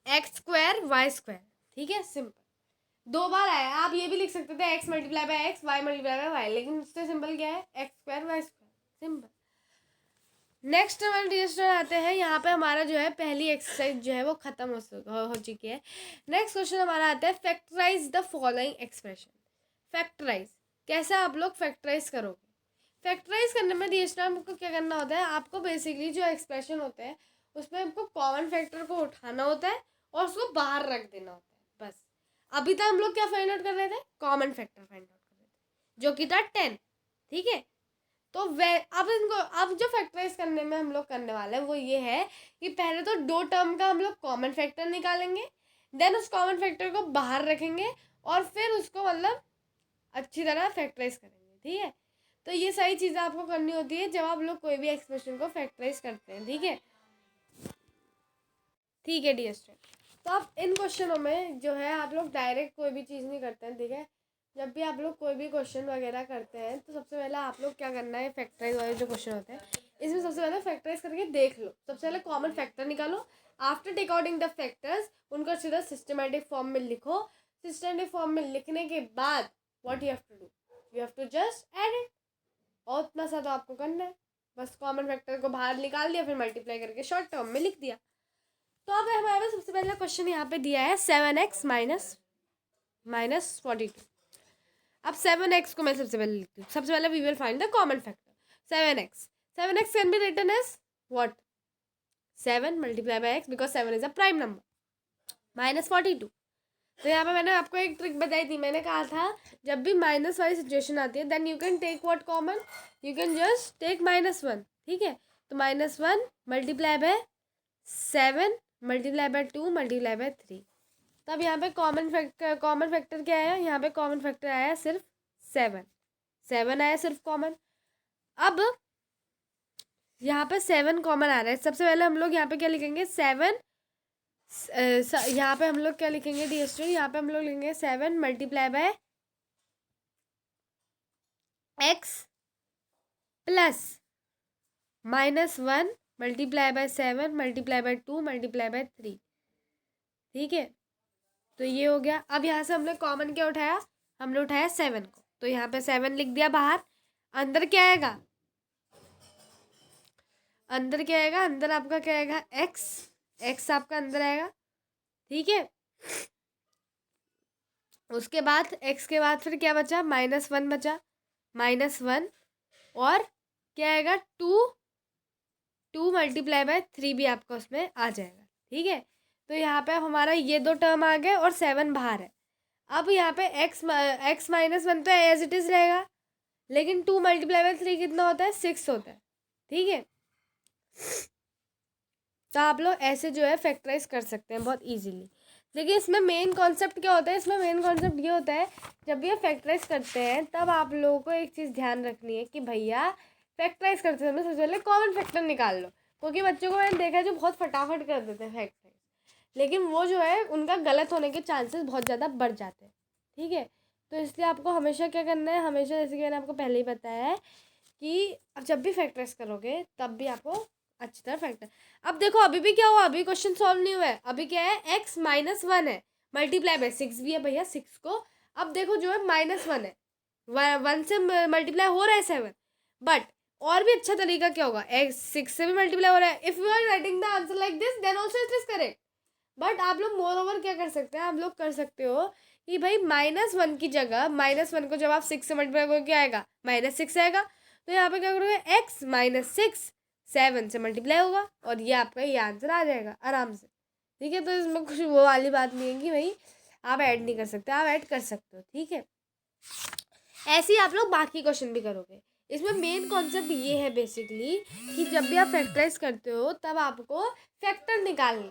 एक्स स्क्वायर वाई स्क्वायर, ठीक है, सिंपल, 2 बार आया। आप ये भी लिख सकते थे x multiply by x Y multiply by y, लेकिन उससे सिंपल क्या है, x square y square, simple. Next हमारे रजिस्टर आते हैं, यहाँ पे हमारा जो है पहली एक्सरसाइज जो है वो खत्म हो चुकी है। नेक्स्ट क्वेश्चन हमारा आता है factorise the following expression. Factorise कैसे आप लोग फैक्टराइज करोगे, फैक्टराइज करने में रजिस्टर आपको क्या करना होता है, आपको बेसिकली जो एक्सप्रेशन होते हैं उसमें आपको कॉमन फैक्टर को उठाना होता है और उसको बाहर रख देना होता है, बस। अभी तक हम लोग क्या फाइंड आउट कर रहे थे, कॉमन फैक्टर फाइंड आउट कर रहे थे, जो कि था 10, ठीक है। तो अब जो फैक्टराइज करने में हम लोग करने वाले हैं वो ये है कि पहले तो 2 टर्म का हम लोग कॉमन फैक्टर निकालेंगे, देन उस कॉमन फैक्टर को बाहर रखेंगे और फिर उसको मतलब अच्छी तरह फैक्टराइज करेंगे, ठीक है। तो ये सारी चीज़ें आपको करनी होती है जब आप लोग कोई भी एक्सप्रेशन को फैक्टराइज करते हैं, ठीक है, ठीक है डियर स्टूडेंट। तो अब इन क्वेश्चनों में जो है आप लोग डायरेक्ट कोई भी चीज़ नहीं करते हैं, ठीक है। जब भी आप लोग कोई भी क्वेश्चन वगैरह करते हैं तो सबसे पहले आप लोग क्या करना है, फैक्टराइज वाले जो क्वेश्चन होते हैं इसमें सबसे पहले फैक्टराइज करके देख लो, सबसे पहले कॉमन फैक्टर निकालो, आफ्टर डिकोडिंग द फैक्टर्स उनको सीधा सिस्टमेटिक फॉर्म में लिखो। सिस्टमेटिक फॉर्म में लिखने के बाद what you have to do, you have to just add it, और उतना सा तो आपको करना है, बस कॉमन फैक्टर को बाहर निकाल दिया, फिर मल्टीप्लाई करके शॉर्ट टर्म में लिख दिया। तो अब हमारे पास सबसे पहला क्वेश्चन यहाँ पे दिया है 7x माइनस 42। अब 7x को मैं सबसे पहले लिखती हूँ, सबसे पहले we will find the common factor 7x can be written as what, 7 multiply by x because 7 is a prime number minus 42। तो यहाँ पे मैंने आपको एक ट्रिक बताई थी, मैंने कहा था जब भी माइनस वाली सिचुएशन आती है then you can take what common, you can just take -1, ठीक है। तो -1 multiply by 7 multiply by 2 multiply by 3। तब यहाँ पे कॉमन फैक्टर क्या आया, यहाँ पे कॉमन फैक्टर आया सिर्फ 7 आया सिर्फ कॉमन। अब यहाँ पे 7 कॉमन आ रहा है, सबसे पहले हम लोग यहाँ पे क्या लिखेंगे 7, यहाँ पे हम लोग क्या लिखेंगे डियर स्टूडेंट, यहाँ पे हम लोग लिखेंगे 7 multiply by x plus -1 multiply by 7 multiply by 2 multiply by 3, ठीक है। तो ये हो गया। अब यहाँ से हमने कॉमन क्या उठाया, हमने उठाया 7 को, तो यहाँ पे 7 लिख दिया बाहर। अंदर क्या आएगा, अंदर क्या आएगा, अंदर आपका क्या आएगा x आपका अंदर आएगा, ठीक है। उसके बाद x के बाद फिर क्या बचा, -1 बचा, -1 और क्या आएगा 2 मल्टीप्लाई बाय 3 भी आपका उसमें आ जाएगा, ठीक है। तो यहाँ पे हमारा ये 2 टर्म आ गए और 7 बाहर है। अब यहाँ पे x -1 तो एज इट इज़ रहेगा, लेकिन 2 मल्टीप्लाई बाय 3 कितना होता है, 6 होता है, ठीक है। तो आप लोग ऐसे जो है फैक्टराइज कर सकते हैं बहुत इजीली। देखिए इसमें मेन कॉन्सेप्ट क्या होता है, इसमें मेन कॉन्सेप्ट ये होता है जब भी आप फैक्टराइज करते हैं तब आप लोगों को एक चीज़ ध्यान रखनी है कि भैया फैक्टराइज करते समय सबसे पहले कॉमन फैक्टर निकाल लो, क्योंकि बच्चों को मैंने देखा है जो बहुत फटाफट कर देते हैं फैक्टराइज, लेकिन वो जो है उनका गलत होने के चांसेस बहुत ज़्यादा बढ़ जाते हैं, ठीक है। तो इसलिए आपको हमेशा क्या करना है, हमेशा जैसे कि मैंने आपको पहले ही बताया है कि जब भी फैक्टराइज करोगे तब भी आपको अच्छी तरह फैक्टर। अब देखो अभी भी क्या हुआ, अभी क्वेश्चन सॉल्व नहीं हुआ है, अभी क्या है x -1 है मल्टीप्लाई बाय 6 भी है भैया 6 को। अब देखो जो है -1 है, 1 से मल्टीप्लाई हो रहा है 7, बट और भी अच्छा तरीका क्या होगा, एक्स 6 से भी मल्टीप्लाई हो रहा है। If you are writing the answer like this then also it is correct. But आप लोग मोर ओवर क्या कर सकते हैं, आप लोग कर सकते हो कि भाई -1 की जगह, -1 को जब आप 6 से मल्टीप्लाई करोगे क्या आएगा, -6 आएगा। तो यहाँ पे क्या करोगे, x -6 7 से मल्टीप्लाई होगा और ये आपका ये आंसर आ जाएगा आराम से। ठीक है, तो इसमें कुछ वो वाली बात नहीं है कि भाई आप ऐड नहीं कर सकते, आप ऐड कर सकते हो। ठीक है, ऐसे ही आप लोग बाकी क्वेश्चन भी करोगे। इसमें मेन कॉन्सेप्ट ये है बेसिकली कि जब भी आप फैक्टराइज करते हो तब आपको फैक्टर निकालने,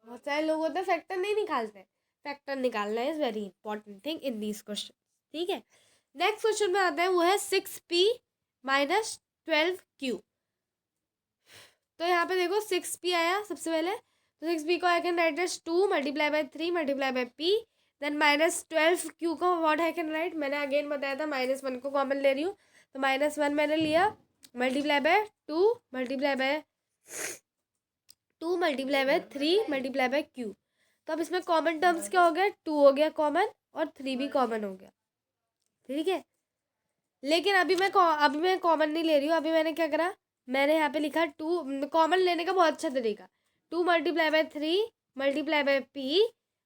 बहुत सारे लोग होते हैं फैक्टर नहीं निकालते, फैक्टर निकालना is very important thing in these question. ठीक है, नेक्स्ट क्वेश्चन में आता है, वो है 6p - 12q। तो यहाँ पे देखो 6p आया सबसे पहले, तो 6p को I can write as 2 multiply by 3 multiply by p, then -12q को व्हाट आई कैन राइट, मैंने अगेन बताया था -1 को कॉमन ले रही हूँ, तो -1 मैंने लिया, multiply by 2 multiply by 2 multiply by 3 multiply by q। तो अब इसमें कॉमन टर्म्स क्या हो गया, 2 हो गया कॉमन और 3 भी कॉमन हो गया। ठीक है, लेकिन अभी मैं कॉमन नहीं ले रही हूँ, अभी मैंने क्या करा, मैंने यहाँ पे लिखा 2 कॉमन लेने का बहुत अच्छा तरीका, 2 multiply by 3 multiply by p,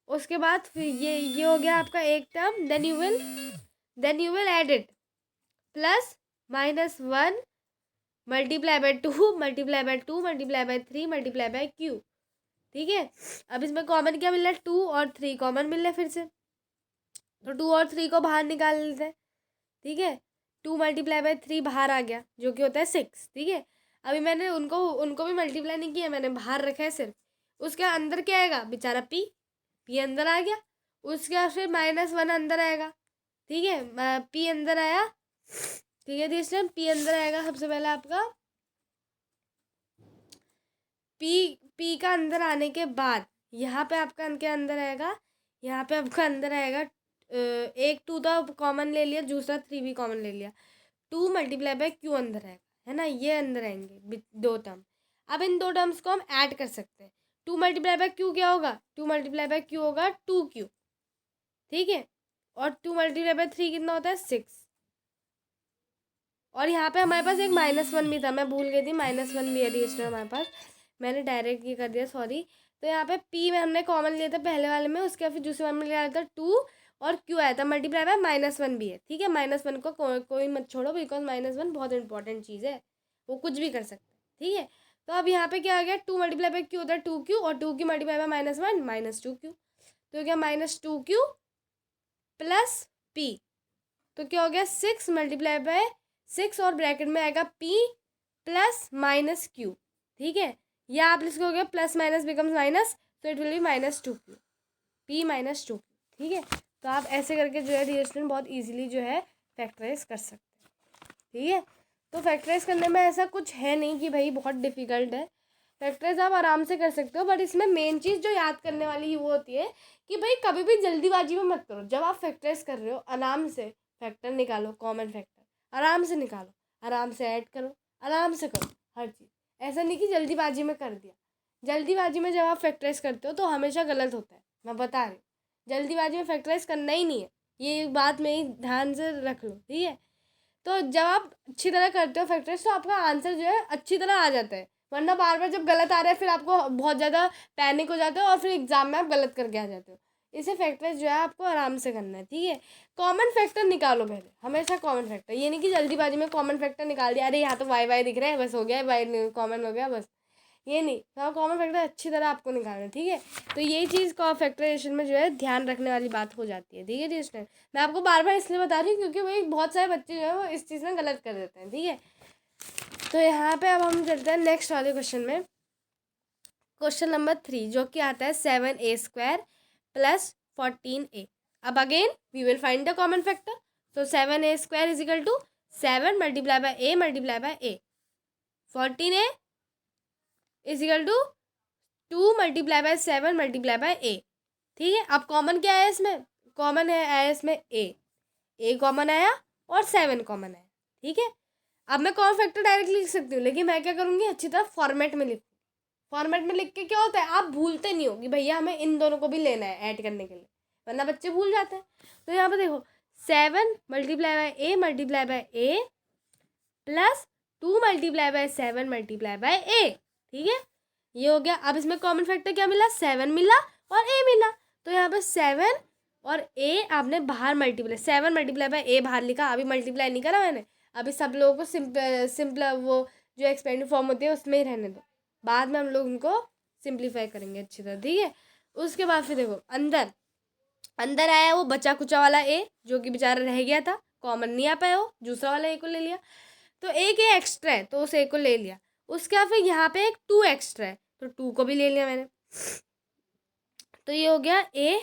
उसके बाद फिर ये हो गया आपका एक term, then you will add it plus -1 multiply by 2 multiply by 2 multiply by 3 multiply by q। ठीक है, अब इसमें कॉमन क्या मिल रहा है, 2 और 3 कॉमन मिल रहा है फिर से, तो 2 और 3 को बाहर निकाल लेते हैं। ठीक है, 2 मल्टीप्लाई बाय 3 बाहर आ गया जो कि होता है 6। ठीक है, अभी मैंने उनको भी मल्टीप्लाई नहीं किया, मैंने बाहर रखा है सिर्फ, उसके अंदर क्या आएगा बेचारा p अंदर आ गया, उसके बाद फिर -1 अंदर आएगा। ठीक है, p अंदर आया। ठीक है, तो इसलिए p अंदर आएगा सबसे पहले आपका, p का अंदर आने के बाद यहाँ पे आपका क्या अंदर आएगा, यहाँ पे आपका अंदर आएगा एक 2 तो कॉमन ले लिया, दूसरा 3 भी कॉमन ले लिया, 2 मल्टीप्लाई बाय q अंदर आएगा, है ना, ये अंदर आएंगे 2 टर्म। अब इन 2 टर्म्स को हम ऐड कर सकते हैं, 2 मल्टीप्लाई बाय q क्या होगा, 2 मल्टीप्लाई बाय q होगा 2q। ठीक है, और 2 मल्टीप्लाई बाय 3 कितना होता है 6, और यहाँ पे हमारे पास एक -1 भी था, मैं भूल गई थी, -1 भी एडिशनल हमारे पास, मैंने डायरेक्ट ये कर दिया सॉरी। तो यहाँ पे p में हमने कॉमन लिया था पहले वाले में, उसके बाद फिर दूसरे वाले में लिया था 2 और q आया था मल्टीप्लाई बाय -1 भी है। ठीक है, -1 को कोई मत छोड़ो, बिकॉज -1 बहुत इंपॉर्टेंट चीज़ है, वो कुछ भी कर सकते हैं। ठीक है, तो अब यहाँ पे क्या आ गया, 2 मल्टीप्लाई बाय q होता है 2q और 2q मल्टीप्लाई बाय -1 -2q, तो क्या -2q प्लस p, तो क्या हो गया 6 मल्टीप्लाई बाय 6 और ब्रैकेट में आएगा p प्लस -q। ठीक है, या आप लिखोगे प्लस माइनस बिकम्स माइनस, तो it will B -2q, p -2q। ठीक है, तो आप ऐसे करके जो है डियर स्टूडेंट बहुत इजीली जो है फैक्टराइज कर सकते हैं। ठीक है, तो फैक्टराइज करने में ऐसा कुछ है नहीं कि भाई बहुत डिफिकल्ट है, फैक्टराइज आप आराम से कर सकते हो, बट इसमें मेन चीज़ जो याद करने वाली वो होती है कि भाई कभी भी जल्दीबाजी में मत करो, जब आप फैक्टराइज कर रहे हो आराम से फैक्टर निकालो, कॉमन फैक्टर आराम से निकालो, आराम से ऐड करो, आराम से करो हर चीज़, ऐसा नहीं कि जल्दीबाजी में कर दिया। जल्दीबाजी में जब आप फैक्टराइज करते हो तो हमेशा गलत होता है, मैं बता रही हूँ, जल्दीबाजी में फैक्टराइज करना ही नहीं है, ये बात में ही ध्यान से रख लो। ठीक है, तो जब आप अच्छी तरह करते हो फैक्टराइज तो आपका आंसर जो है अच्छी तरह आ जाता है, वरना बार बार जब गलत आ रहा है फिर आपको बहुत ज़्यादा पैनिक हो जाते हो और फिर एग्जाम में आप गलत करके आ जाते हो। इसे फैक्टराइज जो है आपको आराम से करना है। ठीक है, कॉमन फैक्टर निकालो पहले, हमेशा कॉमन फैक्टर, ये नहीं कि जल्दीबाजी में कॉमन फैक्टर निकाल दिया, अरे यहाँ तो वाई दिख रहा है बस हो गया, वाई कॉमन हो गया बस, ये नहीं, तो कॉमन फैक्टर अच्छी तरह आपको निकालना है। ठीक है, तो यही चीज़ का फैक्टराइजेशन में जो है ध्यान रखने वाली बात हो जाती है। ठीक है जी स्टूडेंट, मैं आपको बार बार इसलिए बता रही हूँ क्योंकि भाई बहुत सारे बच्चे जो है वो इस चीज़ में गलत कर देते हैं। ठीक है, तो यहाँ पे अब हम चलते हैं नेक्स्ट वाले क्वेश्चन में, क्वेश्चन नंबर 3 जो कि आता है 7a² + 14a। अब again we will find the common factor, तो 7a² = 7 multiply by a multiply by a, 14a = 2 multiply by 7 multiply by a। ठीक है, अब कॉमन क्या है इसमें, कॉमन है आया इसमें a कॉमन आया और 7 कॉमन आया। ठीक है, अब मैं कॉमन फैक्टर डायरेक्टली लिख सकती हूँ, लेकिन मैं क्या करूँगी अच्छी तरह फॉर्मेट में लिख, फॉर्मेट में लिख के क्या होता है आप भूलते नहीं हो कि भैया हमें इन दोनों को भी लेना है ऐड करने के लिए, वरना बच्चे भूल जाते हैं। तो यहाँ पे देखो 7 multiply by A multiply by A plus 2 multiply by 7 multiply by A, ठीक है। ये हो गया। अब इसमें कॉमन फैक्टर क्या मिला, 7 मिला और ए मिला, तो यहाँ पे 7 और ए आपने बाहर मल्टीप्लाई, 7 मल्टीप्लाई बाय ए बाहर लिखा, अभी मल्टीप्लाई नहीं करा मैंने, अभी सब लोगों को सिंपल वो जो एक्सपेंडिंग फॉर्म होती है उसमें ही रहने दो, बाद में हम लोग उनको सिंप्लीफाई करेंगे अच्छी तरह, ठीक है। उसके बाद फिर देखो अंदर अंदर आया वो बचा कुचा वाला ए जो कि बेचारा रह गया था, कॉमन नहीं आ पाया, वो दूसरा वाला ए को ले लिया, तो एक ए एक्स्ट्रा है तो उस ए को ले लिया। उसके बाद फिर यहाँ पे एक 2 एक्स्ट्रा है तो 2 को भी ले लिया मैंने, तो ये हो गया ए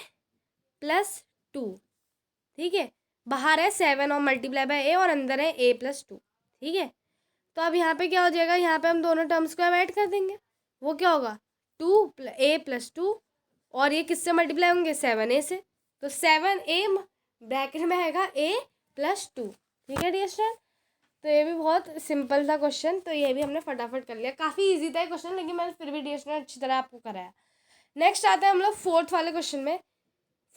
प्लस 2, ठीक है। बाहर है 7 और मल्टीप्लाई बाय ए और अंदर है ए प्लस 2, ठीक है। तो अब यहाँ पे क्या हो जाएगा, यहाँ पे हम दोनों टर्म्स को ऐड कर देंगे, वो क्या होगा 2 ए प्लस 2 और ये किससे मल्टीप्लाई होंगे 7 ए से, तो 7 ए ब्रैकेट में आएगा ए प्लस 2, ठीक है डियर स्टूडेंट। तो ये भी बहुत सिंपल था क्वेश्चन, तो ये भी हमने फटाफट कर लिया, काफ़ी इजी था ये क्वेश्चन, लेकिन मैंने फिर भी डियर स्टूडेंट अच्छी तरह आपको कराया। नेक्स्ट आता है हम लोग फोर्थ वाले क्वेश्चन में।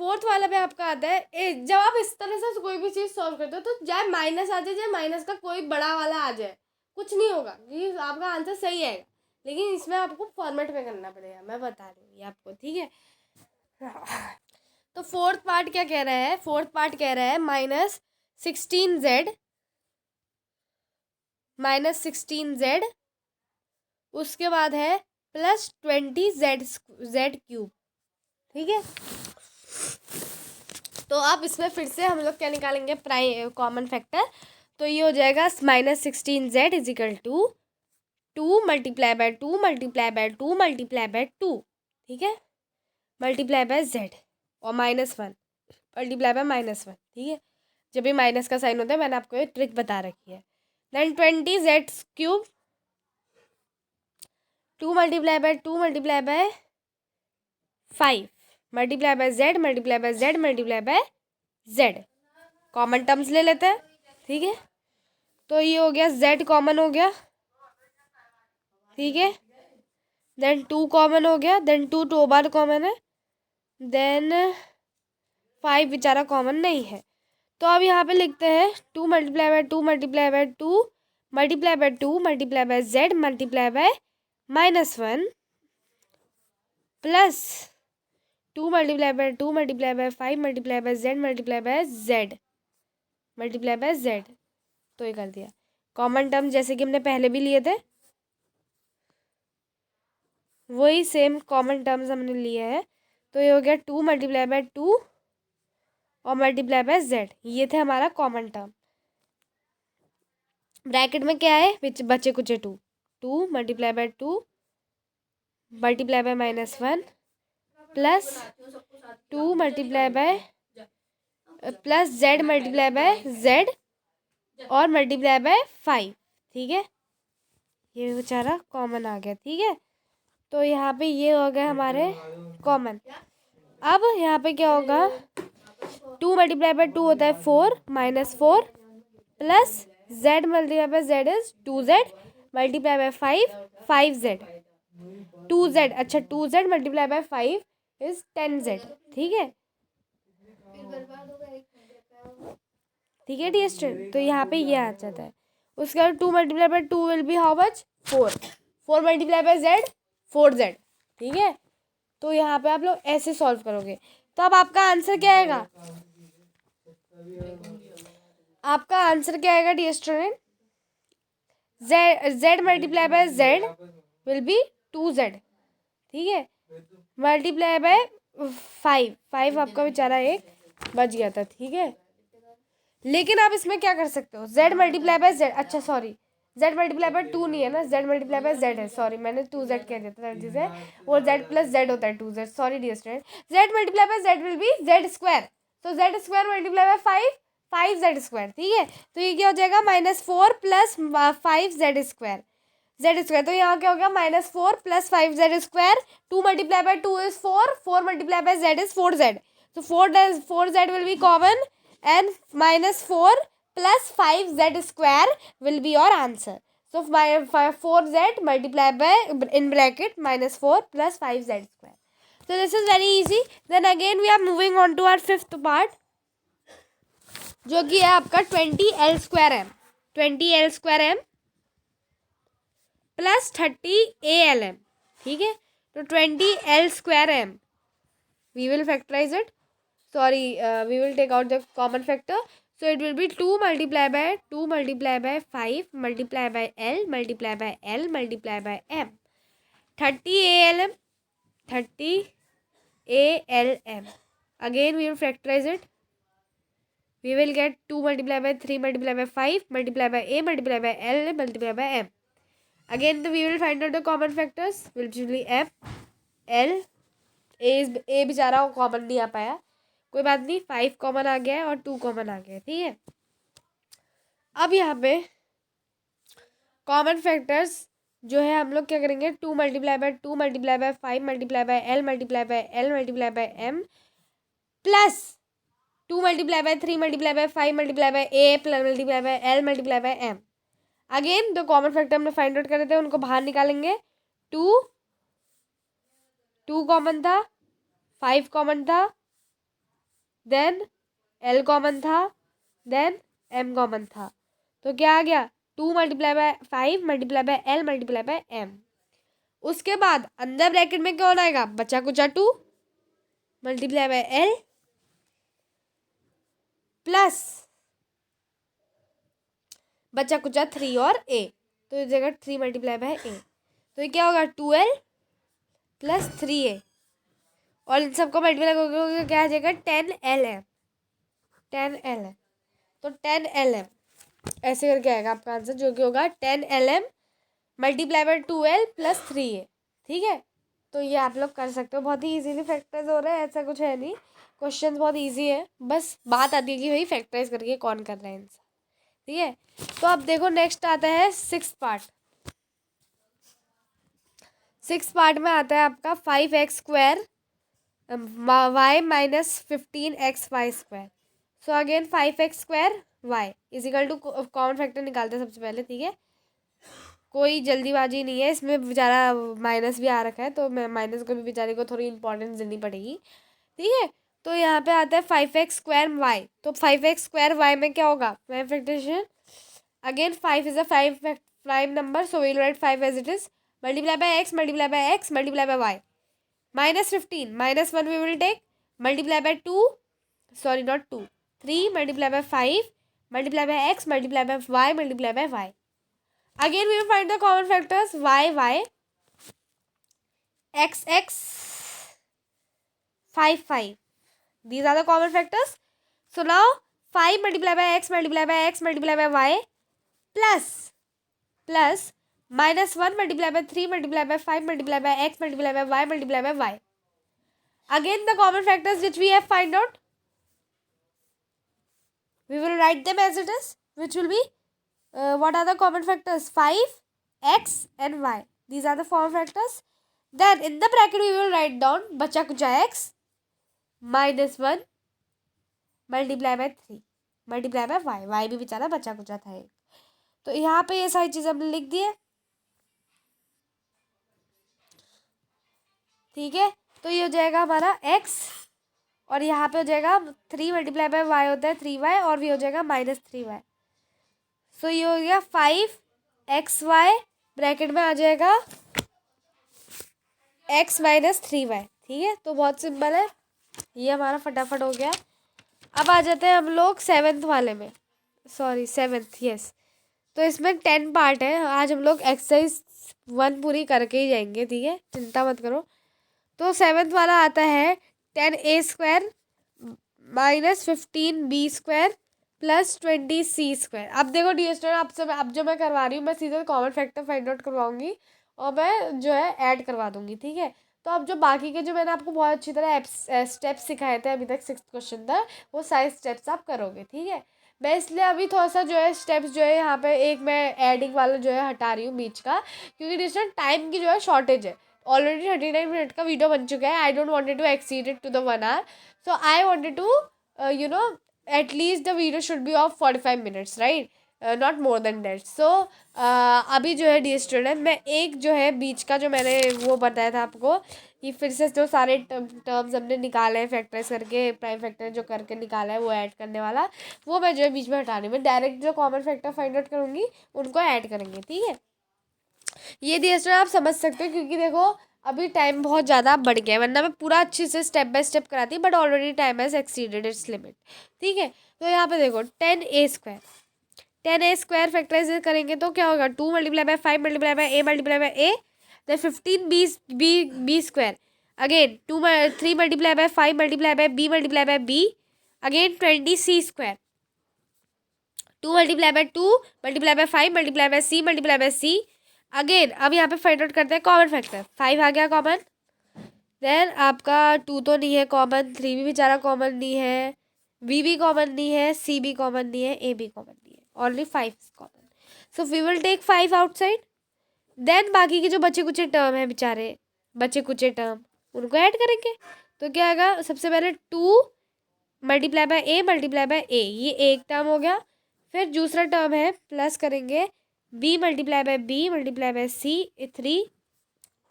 फोर्थ वाला पे आपका आता है जब आप इस तरह से कोई भी चीज़ सॉल्व करते हो तो चाहे माइनस आ जाए, चाहे माइनस का कोई बड़ा वाला आ जाए, कुछ नहीं होगा, ये आपका आंसर सही आएगा, लेकिन इसमें आपको फॉर्मेट में करना पड़ेगा, मैं बता रही हूँ ये आपको, ठीक है। तो फोर्थ पार्ट क्या कह रहा है, फोर्थ पार्ट कह रहा है -16z उसके बाद है +20z क्यूब, ठीक है। तो अब इसमें फिर से हम लोग क्या निकालेंगे, कॉमन फैक्टर, तो ये हो जाएगा -16z is equal to 2 multiply by 2 multiply by 2 multiply by 2, ठीक है, मल्टीप्लाई बाय z और -1 मल्टीप्लाई बाय -1, ठीक है। जब भी माइनस का साइन होता है मैंने आपको ये ट्रिक बता रखी है। Then 20z cube 2 multiply by 2 multiply by 5 multiply by z multiply by z multiply by z, common terms ले लेते हैं, ठीक है। तो ये हो गया z कॉमन हो गया, ठीक है। देन 2 कॉमन हो गया, देन 2 बार कॉमन है, देन 5 बेचारा कॉमन नहीं है, तो अब यहाँ पे लिखते हैं 2 multiply by 2 multiply by 2 multiply by 2 multiply by z multiply bye -1 plus 2 multiply by 2 multiply by 5 multiply by z multiply by z multiply by z, तो ये कर दिया। कॉमन टर्म जैसे कि हमने पहले भी लिए थे वही सेम कॉमन टर्म्स हमने लिए हैं, तो ये हो गया 2 मल्टीप्लाई बाय 2 और मल्टीप्लाई बाय z, ये थे हमारा कॉमन टर्म। ब्रैकेट में क्या है, विच बचे कुछ 2 multiply by 2 multiply bye -1 plus 2 multiply bye plus z multiply by z और मल्टीप्लाई बाय 5, ठीक है। ये बेचारा कॉमन आ गया, ठीक है। तो यहाँ पे ये हो गया हमारे कॉमन। अब यहाँ पे क्या होगा, 2 मल्टीप्लाई बाय 2 होता है 4 -4 plus z multiply by z is 2z multiply by 5z 2z, अच्छा 2z multiply by 5 is 10z, ठीक है, ठीक है डियर स्टूडेंट। तो यहाँ पे ये आ जाता है। उसके बाद 2 multiply by 2 will be how much 4 multiply by z 4z, ठीक है। तो यहाँ पे आप लोग ऐसे सॉल्व करोगे, तो अब आपका आंसर क्या आएगा, आपका आंसर क्या आएगा dear student, z multiply by z will be 2z, ठीक है, मल्टीप्लाई बाय 5 आपका बेचारा एक बच गया था, ठीक है। लेकिन आप इसमें क्या कर सकते हो, z मल्टीप्लाई बाय z, अच्छा सॉरी z मल्टीप्लाई बाय 2 नहीं है ना, z मल्टीप्लाई बाय z है, सॉरी मैंने 2z कह दिया था जिसे, वो z प्लस z होता है 2z, sorry dear student. z multiply by z will be z square, तो z square multiply by 5z square, ठीक है। तो ये क्या हो जाएगा -4 plus 5z square, z square, तो यहाँ क्या हो गया -4 plus 5z square, 2 multiply by 2 is 4 multiply by z is 4z, so 4z will be common and -4 plus 5z square will be your answer. So 4z multiplied by in bracket -4 plus 5z square. So this is very easy. Then again we are moving on to our fifth part. जो कि है आपका 20L²M, 20L²M plus 30ALM, ठीक है। तो 20L²M, we will factorise it, sorry, we will take out the common factor, so it will be 2 multiply by 2 multiply by 5 multiply by L multiply by L multiply by M, 30ALM, 30ALM. Again we will factorize it. We will get 2 multiply by 3 multiply by 5 multiply by A multiply by L multiply by M. Again we will find out the common factors, which will be M, L, A बेचारा common नहीं आ पाया, कोई बात नहीं, 5 common आ गया है और 2 कॉमन आ गया है, ठीक है। अब यहाँ पे कॉमन फैक्टर्स जो है हम लोग क्या करेंगे, 2 multiply by 2 multiply by 5 multiply by L multiply by L multiply by M plus 2 multiply by 3 multiply by 5 multiply by A plus multiply by L multiply by M. Again the common factor हमने find out करे थे, उनको बाहर निकालेंगे। 2 common था, 5 common था, then L common था, then M common था, तो क्या आ गया, 2 multiply by 5 multiply by L multiply by M. उसके बाद अंदर ब्रैकेट में कौन आएगा, बचा कुचा 2 multiply by L प्लस बचा कुचा 3 और A, तो इस जगह 3 multiply by A, तो ये क्या होगा 2L प्लस 3A, और इन सबको मल्टीप्लाई करके क्या आ जाएगा 10LM, 10LM, तो 10LM ऐसे करके आएगा आपका आंसर, जो कि होगा 10LM multiply by 2L plus 3A, ठीक है। तो ये आप लोग कर सकते हो, बहुत ही इजीली फैक्टराइज हो रहा है, ऐसा कुछ है नहीं, क्वेश्चन बहुत इजी है, बस बात आती है कि भाई फैक्टराइज करके कौन कर रहा है आंसर, ठीक है। तो अब देखो नेक्स्ट आता है 6th पार्ट। 6th पार्ट में आता है आपका 5x² y minus 15xy²। So again 5x² y is equal to, common factor निकालते हैं सबसे पहले, ठीक है, कोई जल्दीबाजी नहीं है इसमें, बेचारा माइनस भी आ रखा है, तो मैं माइनस को भी बेचारे को थोड़ी इंपॉर्टेंस देनी पड़ेगी, ठीक है। तो यहाँ पे आता है 5x² y, तो 5x² y में क्या होगा, मैं factorisation again 5 is a prime number, so we'll write 5 as it is, multiply by x multiply by x multiply by y, minus 15 minus 1 we will take, multiply by 2, sorry not 2, 3 multiply by 5 multiply by x multiply by y multiply by y. Again we will find the common factors, y, x, 5. These are the common factors. So now 5 multiply by x multiply by x multiply by y plus minus 1 multiply by 3 multiply by 5 multiply by x multiply by y multiply by y. Again the common factors which we have find out, we will write them as it is, which will be what are the common factors, 5, x and y. These are the common factors. Then in the bracket we will write down बचा कुचा x minus 1 multiply by 3 multiply by y. y भी बेचारा बचा कुचा था एक, तो यहाँ पे ये सारी चीज़ हमने लिख दी है, ठीक है। तो ये हो जाएगा हमारा x, और यहाँ पे हो जाएगा 3 मल्टीप्लाई बाय y होता है 3y, और भी हो जाएगा -3y। सो ये हो गया 5xy, ब्रैकेट में आ जाएगा x माइनस 3y, ठीक है। तो बहुत सिंपल है, ये हमारा फटाफट हो गया। अब आ जाते हैं हम लोग 7th वाले में, सॉरी 7th, यस। तो इसमें 10 पार्ट है, आज हम लोग एक्सरसाइज 1 पूरी करके ही जाएंगे, ठीक है, चिंता मत करो। तो 7th वाला आता है 10a² minus 15b² plus 20c²। अब देखो डियर स्टूडेंट, आपसे अब जो मैं करवा रही हूँ, मैं सीधे कॉमन फैक्टर फाइंड आउट करवाऊंगी और मैं जो है ऐड करवा दूंगी, ठीक है। तो अब जो बाकी के जो मैंने आपको बहुत अच्छी तरह स्टेप्स सिखाए थे अभी तक 6th क्वेश्चन तक, वो सारे स्टेप्स आप करोगे, ठीक है। मैं इसलिए अभी थोड़ा सा जो है स्टेप्स जो है यहाँ पे एक मैं एडिंग वाला जो है हटा रही हूँ बीच का, क्योंकि डियर टाइम की जो है शॉर्टेज है, ऑलरेडी 39 मिनट का वीडियो बन चुका है, I don't wanted to exceed it to the 1 hour, so I wanted to you know at least the video should be of 45 minutes, right. Not more than that. So अभी जो है dear student, मैं एक जो है बीच का जो मैंने वो बताया था आपको कि फिर से जो सारे टर्म्स हमने निकाले हैं फैक्टराइज करके, प्राइम फैक्टर जो करके निकाला है वो ऐड करने वाला, वो मैं जो है बीच में हटा रही हूँ। मैं डायरेक्ट जो कॉमन फैक्टर फाइंड आउट करूँगी उनको ऐड करेंगे, ठीक है। ये डियर स्टूडेंट आप समझ सकते हो, क्योंकि देखो अभी टाइम बहुत ज़्यादा बढ़ गया है, वरना मैं पूरा अच्छे से स्टेप बाय स्टेप कराती, but already time has exceeded it's limit, ठीक है। तो यहाँ पे देखो 10a², 10a² फैक्टराइज करेंगे तो क्या होगा, 2 multiply by 5 multiply by a multiply by a, then 15b², again 3 multiply by 5 multiply by b multiply by b, again 20c², 2 multiply by 2 multiply by 5 multiply by c multiply by c, again अब यहाँ पे find out करते हैं common factor. 5 आ गया common, then आपका 2 तो नहीं है कॉमन, 3 भी बेचारा कॉमन नहीं है, b भी कॉमन नहीं है, c भी कॉमन नहीं है, a भी कॉमन नहीं है, only 5 is common. So we will take 5 outside, then बाकी के जो बचे कुचे टर्म है बेचारे, बचे कुचे टर्म उनको ऐड करेंगे। तो क्या आएगा, सबसे पहले 2 multiply by a multiply by a, ये एक टर्म हो गया। फिर दूसरा टर्म है प्लस करेंगे b multiply by b multiply by c, 3,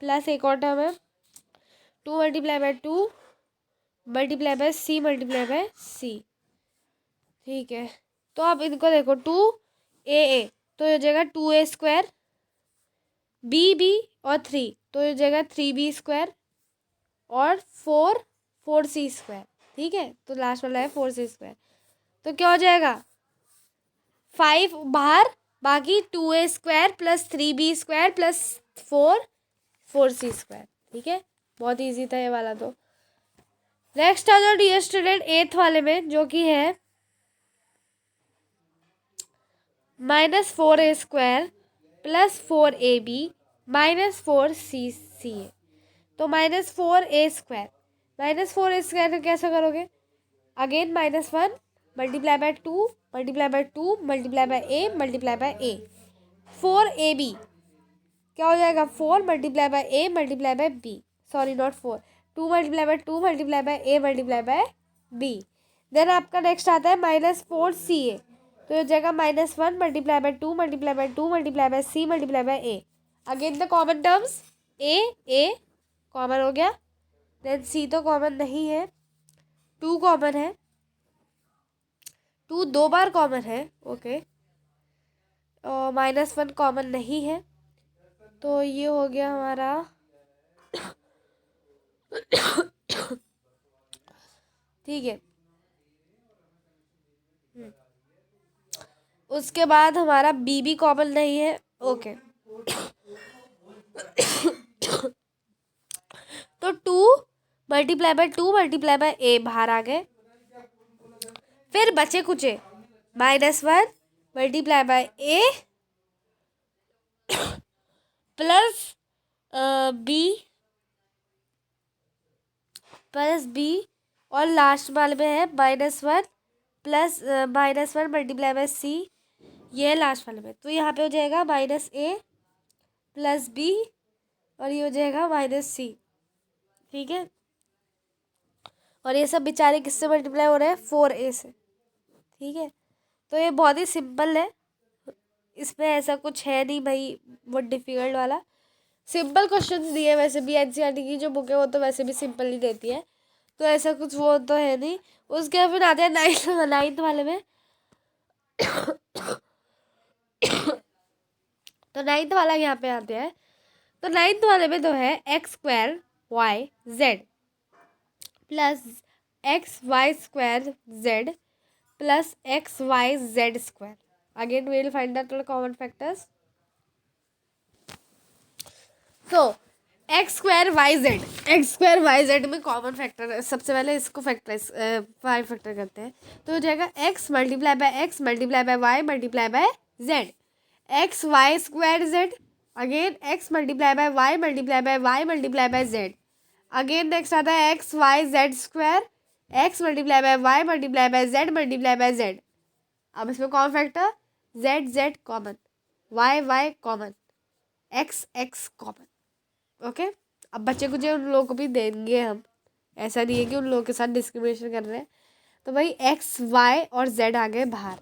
plus एक और टर्म है 2 multiply by 2 multiply by c multiply by c, ठीक है। तो आप इनको देखो 2a तो ये हो जाएगा 2a², b और 3 तो ये हो जाएगा 3b² और 4c², ठीक है। तो लास्ट वाला है 4c², तो क्या हो जाएगा 5 बाहर, बाकी 2a² plus 3b² plus 4c², ठीक है। बहुत इजी था ये वाला। तो नेक्स्ट आ जाओ डियर स्टूडेंट 8th वाले में, जो कि है -4a² plus 4ab minus 4ca। तो -4a² कैसे करोगे, again -1 multiply by 2 multiply by 2 multiply by a multiply by a, 4ab क्या हो जाएगा 4 multiply by a multiply by b, sorry not 4, 2 multiply by 2 multiply by a multiply by b। Then आपका next आता है -4ca, तो हो जाएगा -1 multiply by 2 multiply by 2 multiply by c multiply by a, again the common terms a common हो गया, then c तो common नहीं है, 2 कॉमन है, 2 2 बार कॉमन है, ओके, -1 कॉमन नहीं है, तो ये हो गया हमारा ठीक है। उसके बाद हमारा बी भी कॉमन नहीं है, ओके। तो 2 multiply by 2 multiply by a बाहर आ गए, फिर बचे Kuche -1 multiply by a plus b और लास्ट वाले में है -1 प्लस -1 मल्टीप्लाई बाय c, ये है लास्ट वाले में। तो यहाँ पे हो जाएगा -a प्लस b और ये हो जाएगा -c, ठीक है। और ये सब बेचारे किससे मल्टीप्लाई हो रहे हैं, 4a से, ठीक है। तो ये बहुत ही सिंपल है, इसमें ऐसा कुछ है नहीं भाई बहुत डिफिकल्ट वाला, सिंपल क्वेश्चन दिए। वैसे भी एनसीईआरटी की जो बुक है वो तो वैसे भी सिंपल ही देती है, तो ऐसा कुछ वो तो है नहीं। उसके फिर आते हैं नाइन्थ वाले में। तो नाइन्थ वाला यहाँ पे आते हैं, तो नाइन्थ वाले में तो है x² y z plus xy² z plus xyz²। Again we will find the common factors. So x² y z में कॉमन फैक्टर है, सबसे पहले इसको फैक्टराइज 5 फैक्टर करते हैं, तो हो जाएगा x multiply by x multiply by y multiply by z, xy²z, again x multiply by y multiply by y multiply by z, again next आता है xyz², x multiply by y multiply by z multiply by z। अब इसमें common factor z common, y common, x common, okay. अब बच्चे कुछ उन लोगों को भी देंगे हम, ऐसा नहीं है कि उन लोगों के साथ डिस्क्रिमिनेशन कर रहे हैं। तो भाई x y और z आ गए बाहर,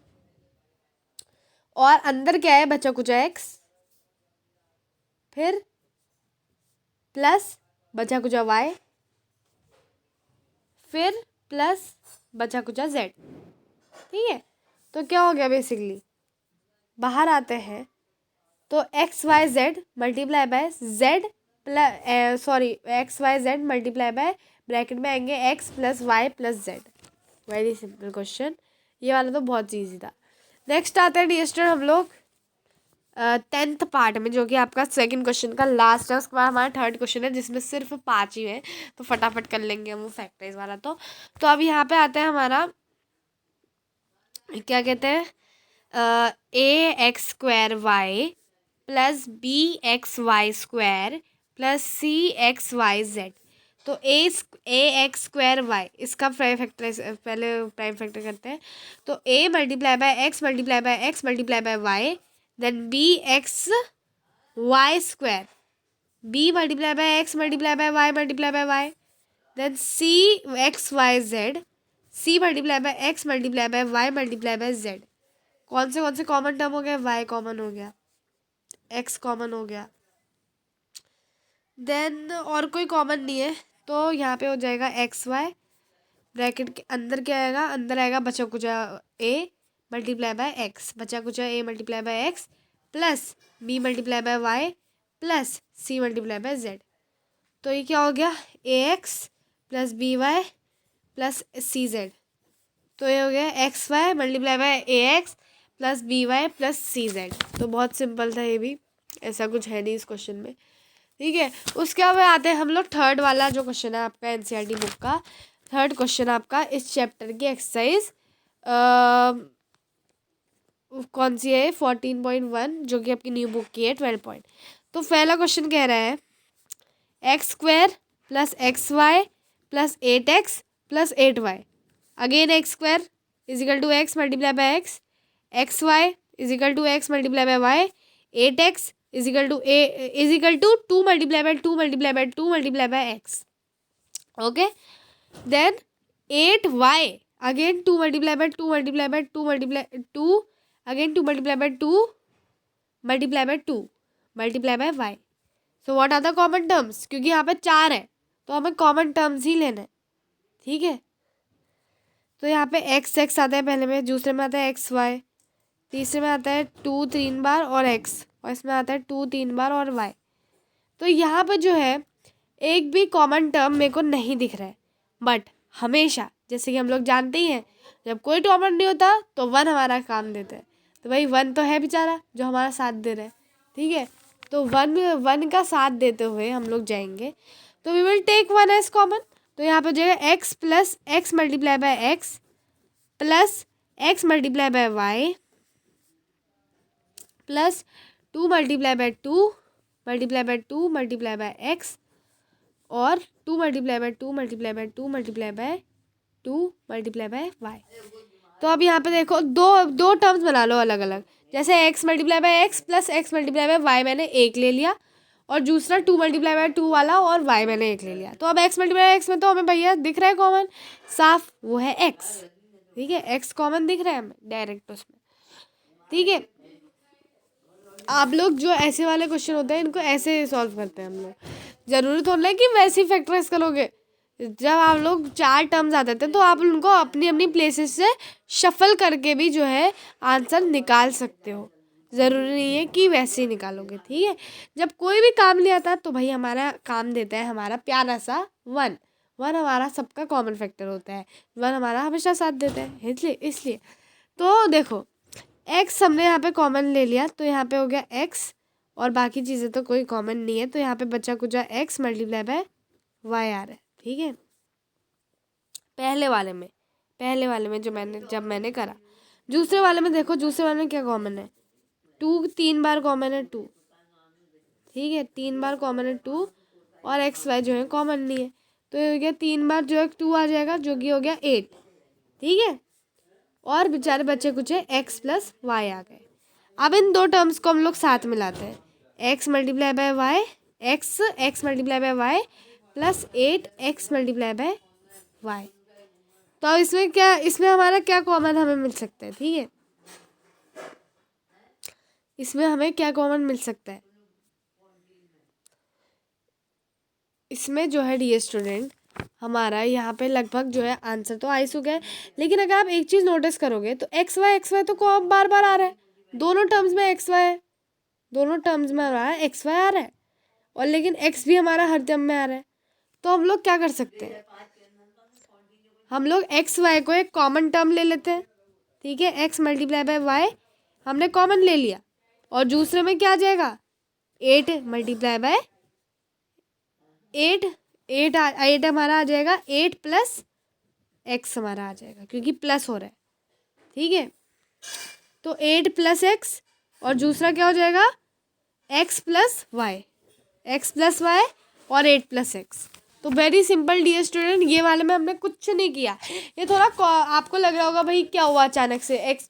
और अंदर क्या है, बचा कुचा एक्स, फिर प्लस बचा कुचा वाई, फिर प्लस बचा कुचा जेड। ठीक है, तो क्या हो गया बेसिकली, बाहर आते हैं तो x Y z multiply by z plus sorry x Y z multiply by bracket में आएंगे x plus y plus z. Very simple question, ये वाला तो बहुत ईजी था। नेक्स्ट आता है डियर स्टूडेंट हम लोग 10th पार्ट में, जो कि आपका सेकंड क्वेश्चन का लास्ट है। उसके बाद हमारा थर्ड क्वेश्चन है जिसमें सिर्फ 5 ही है, तो फटाफट कर लेंगे हम वो फैक्टराइज वाला। तो अब यहाँ पे आता है हमारा क्या कहते हैं, A X square Y plus B X Y square plus C X Y Z. तो ए एक्स स्क्वायर वाई, इसका प्राइम फैक्टर पहले प्राइम फैक्टर करते हैं। तो A multiply by x multiply by x multiply by Y, then B X Y square, B multiply by x multiply by Y multiply by Y, then C X Y Z, C multiply by x multiply by Y multiply by z. कौन से common term हो गया, Y common हो गया, x common हो गया, then और कोई कॉमन नहीं है, तो यहाँ पे हो जाएगा एक्स वाई, ब्रैकेट के अंदर क्या आएगा, अंदर आएगा बचा कुचा ए मल्टीप्लाई बाय एक्स, बचा कुचा A multiply by x plus B multiply by Y plus C multiply by Z. तो ये क्या हो गया, A X plus B Y plus C Z. तो ये हो गया X Y multiply by A X plus B Y plus C Z. तो बहुत सिंपल था ये भी, ऐसा कुछ है नहीं इस क्वेश्चन में। ठीक है, उसके बाद आते हैं हम लोग थर्ड वाला जो क्वेश्चन है आपका एनसीईआरटी बुक का। थर्ड क्वेश्चन आपका इस चैप्टर की एक्सरसाइज कौन सी है, 14.1, जो कि आपकी न्यू बुक की है 12 पॉइंट। तो पहला क्वेश्चन कह रहा है x square plus x y plus 8x plus 8y। Again x square is equal to x multiply by x, x y is equal to x multiply by y, 8x is equal to 2 multiply by 2 multiply by 2 multiply by x. Okay, then 8y again 2 multiply by 2 multiply by 2 multiply 2 again 2 multiply by 2 multiply by 2 multiply by Y. So what are the common terms, क्योंकि यहाँ पे 4 है तो हमें common terms ही लेना है। ठीक है, तो यहाँ पे एक्स एक्स आता है पहले में, दूसरे में आता है एक्स वाई, तीसरे में आता है 2 3 बार और एक्स, और इसमें आता है 2 3 बार और वाई। तो यहाँ पे जो है एक भी कॉमन टर्म मेरे को नहीं दिख रहा है, बट हमेशा जैसे कि हम लोग जानते ही हैं जब कोई कॉमन नहीं होता तो 1 हमारा काम देता है। तो भाई 1 तो है बेचारा जो हमारा साथ दे रहा है। ठीक है, तो 1 का साथ देते हुए हम लोग जाएंगे, तो we will take 1 as common. तो यहाँ पे जो है x plus x multiply by x plus x multiply by Y plus 2 multiply by 2 multiply by 2 multiply by x और 2 multiply by 2 multiply by 2 multiply by 2 multiply by y. तो अब यहाँ पे देखो दो टर्म्स बना लो अलग अलग, जैसे x multiply by x plus x multiply by y मैंने एक ले लिया, और दूसरा 2 मल्टीप्लाई बाय 2 वाला और वाई मैंने एक ले लिया। तो अब एक्स मल्टीप्लाई एक्स में तो हमें भैया दिख रहा है कॉमन साफ, वो है एक्स। ठीक है, एक्स कॉमन दिख रहा है हमें डायरेक्ट उसमें। ठीक है, आप लोग जो ऐसे वाले क्वेश्चन होते हैं इनको ऐसे सॉल्व करते हैं हम लोग, जरूरी तो नहीं कि वैसे ही फैक्टराइज करोगे। जब आप लोग 4 टर्म्स आ जाते हैं तो आप उनको अपनी अपनी प्लेसेस से शफल करके भी जो है आंसर निकाल सकते हो, ज़रूरी नहीं है कि वैसे ही निकालोगे। ठीक है, जब कोई भी काम नहीं आता तो भाई हमारा काम देता है हमारा प्यारा सा 1 हमारा सबका कॉमन फैक्टर होता है, 1 हमारा हमेशा साथ देता है। इसलिए तो देखो एक्स हमने यहाँ पे कॉमन ले लिया, तो यहाँ पे हो गया एक्स और बाकी चीज़ें तो कोई कॉमन नहीं है, तो यहाँ पे बचा कुचा एक्स मल्टीप्लाई बाय वाई आ रहा है। ठीक है, पहले वाले में जब मैंने करा। दूसरे वाले में देखो, दूसरे वाले में क्या कॉमन है, 2 3 बार कॉमन है 2। ठीक है, 3 बार कॉमन है 2 और एक्स वाई जो है कॉमन नहीं है, तो ये हो गया 3 बार जो है 2 आ जाएगा, जो कि हो गया 8। ठीक है, और बेचारे बच्चे कुछ एक्स प्लस वाई आ गए। अब इन दो टर्म्स को हम लोग साथ मिलाते हैं, x multiply by y x multiply by Y plus 8 x multiply by y. तो इसमें हमारा क्या कॉमन हमें मिल सकता है। ठीक है, इसमें हमें क्या कॉमन मिल सकता है? इसमें जो है डियर स्टूडेंट, हमारा यहाँ पे लगभग जो है आंसर तो आ ही चुका है, लेकिन अगर आप एक चीज़ नोटिस करोगे तो एक्स वाई तो बार बार आ रहा है, दोनों टर्म्स में एक्स वाई है, दोनों टर्म्स में हमारा एक्स वाई आ रहा है, और लेकिन एक्स भी हमारा हर टर्म में आ रहा है। तो हम लोग क्या कर सकते हैं, हम लोग एक्स वाई को एक कॉमन टर्म ले लेते हैं, ठीक है, एक्स मल्टीप्लाई बाय वाई हमने कॉमन ले लिया, और दूसरे में क्या आ जाएगा, 8 मल्टीप्लाई बाय 8, 8 हमारा आ जाएगा, 8 प्लस एक्स हमारा आ जाएगा, क्योंकि प्लस हो रहा है, ठीक है। तो 8 प्लस एक्स, और दूसरा क्या हो जाएगा, x plus y, x plus y और 8 प्लस एक्स। तो वेरी सिंपल डियर स्टूडेंट, ये वाले में हमने कुछ नहीं किया। ये थोड़ा आपको लग रहा होगा भाई क्या हुआ अचानक से, एक्स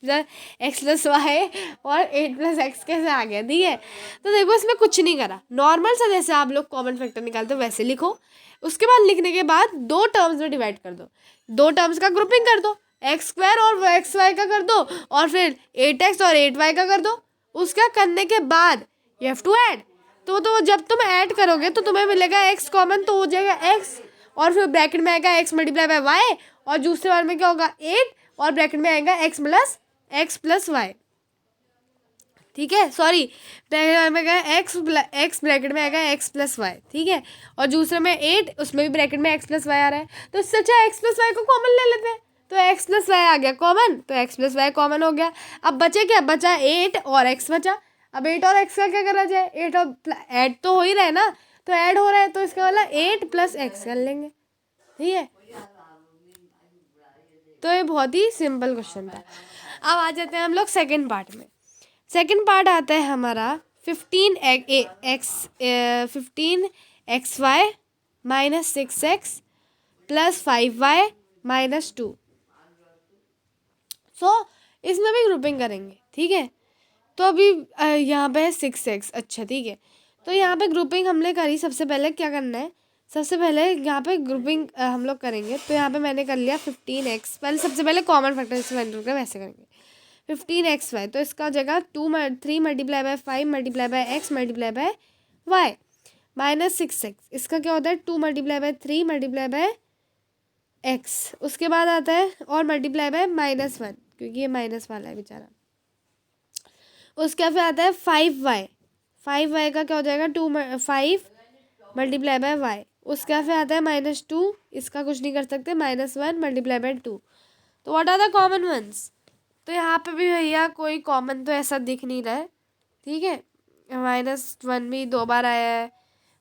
प्लस वाई और 8 प्लस एक्स कैसे आ गया, ठीक है। तो देखो इसमें कुछ नहीं करा, नॉर्मल सा जैसे आप लोग कॉमन फैक्टर निकालते हो वैसे लिखो। उसके बाद लिखने के बाद 2 टर्म्स में डिवाइड कर दो, 2 टर्म्स का ग्रुपिंग कर दो, एक्स स्क्वायर और एक्स वाई का कर दो, और फिर 8x और 8y का कर दो। उसका करने के बाद यू हैव टू ऐड, तो जब तुम ऐड करोगे तो तुम्हें मिलेगा x कॉमन, तो हो जाएगा x, और फिर ब्रैकेट में आएगा x मल्टीप्लाई बाय वाई, और दूसरे बार में क्या होगा 8, और ब्रैकेट में आएगा x प्लस वाई, ठीक है, सॉरी ब्रैकेट में आएगा x ब्रैकेट में आएगा x प्लस वाई, ठीक है, और दूसरे में 8, उसमें भी ब्रैकेट में x प्लस वाई आ रहा है। तो इससे अच्छा x प्लस वाई को कॉमन ले लेते हैं, तो x प्लस वाई आ गया कॉमन, तो x प्लस वाई कॉमन हो गया। अब बचे क्या, बचा 8 और x बचा। अब 8 और x का क्या करा जाए, 8 और ऐड तो हो ही रहा है ना, तो ऐड हो रहा है, तो इसका वाला 8 प्लस एक्स कर लेंगे, ठीक है। तो ये बहुत ही सिंपल क्वेश्चन था। अब आ जाते हैं हम लोग सेकंड पार्ट में। सेकंड पार्ट आता है हमारा 15xy minus 6x plus 5y minus 2। सो इसमें भी ग्रुपिंग करेंगे, ठीक है। तो अभी यहाँ पे है 6x, अच्छा ठीक है। तो यहाँ पे ग्रुपिंग हमने करी, सबसे पहले क्या करना है, सबसे पहले यहाँ पे ग्रुपिंग हम लोग करेंगे। तो यहाँ पे मैंने कर लिया 15x, पहले सबसे पहले कॉमन फैक्टर इससे फाइंड करके वैसे करेंगे 15xy, तो इसका जगह 3 multiply by 5 multiply by x multiply by y minus 6x, इसका क्या होता है 2 multiply by 3 multiply by x, उसके बाद आता है और मल्टीप्लाई बाय -1, क्योंकि ये माइनस वाला है बेचारा। उसके फिर आता है 5y का क्या हो जाएगा 5 मल्टीप्लाई बाय y, उसका फिर आता है -2, इसका कुछ नहीं कर सकते, -1 मल्टीप्लाई बाय 2। तो what are the common ones, तो यहाँ पे भी भैया कोई कॉमन तो ऐसा दिख नहीं रहा है, ठीक है। -1 भी 2 बार आया है,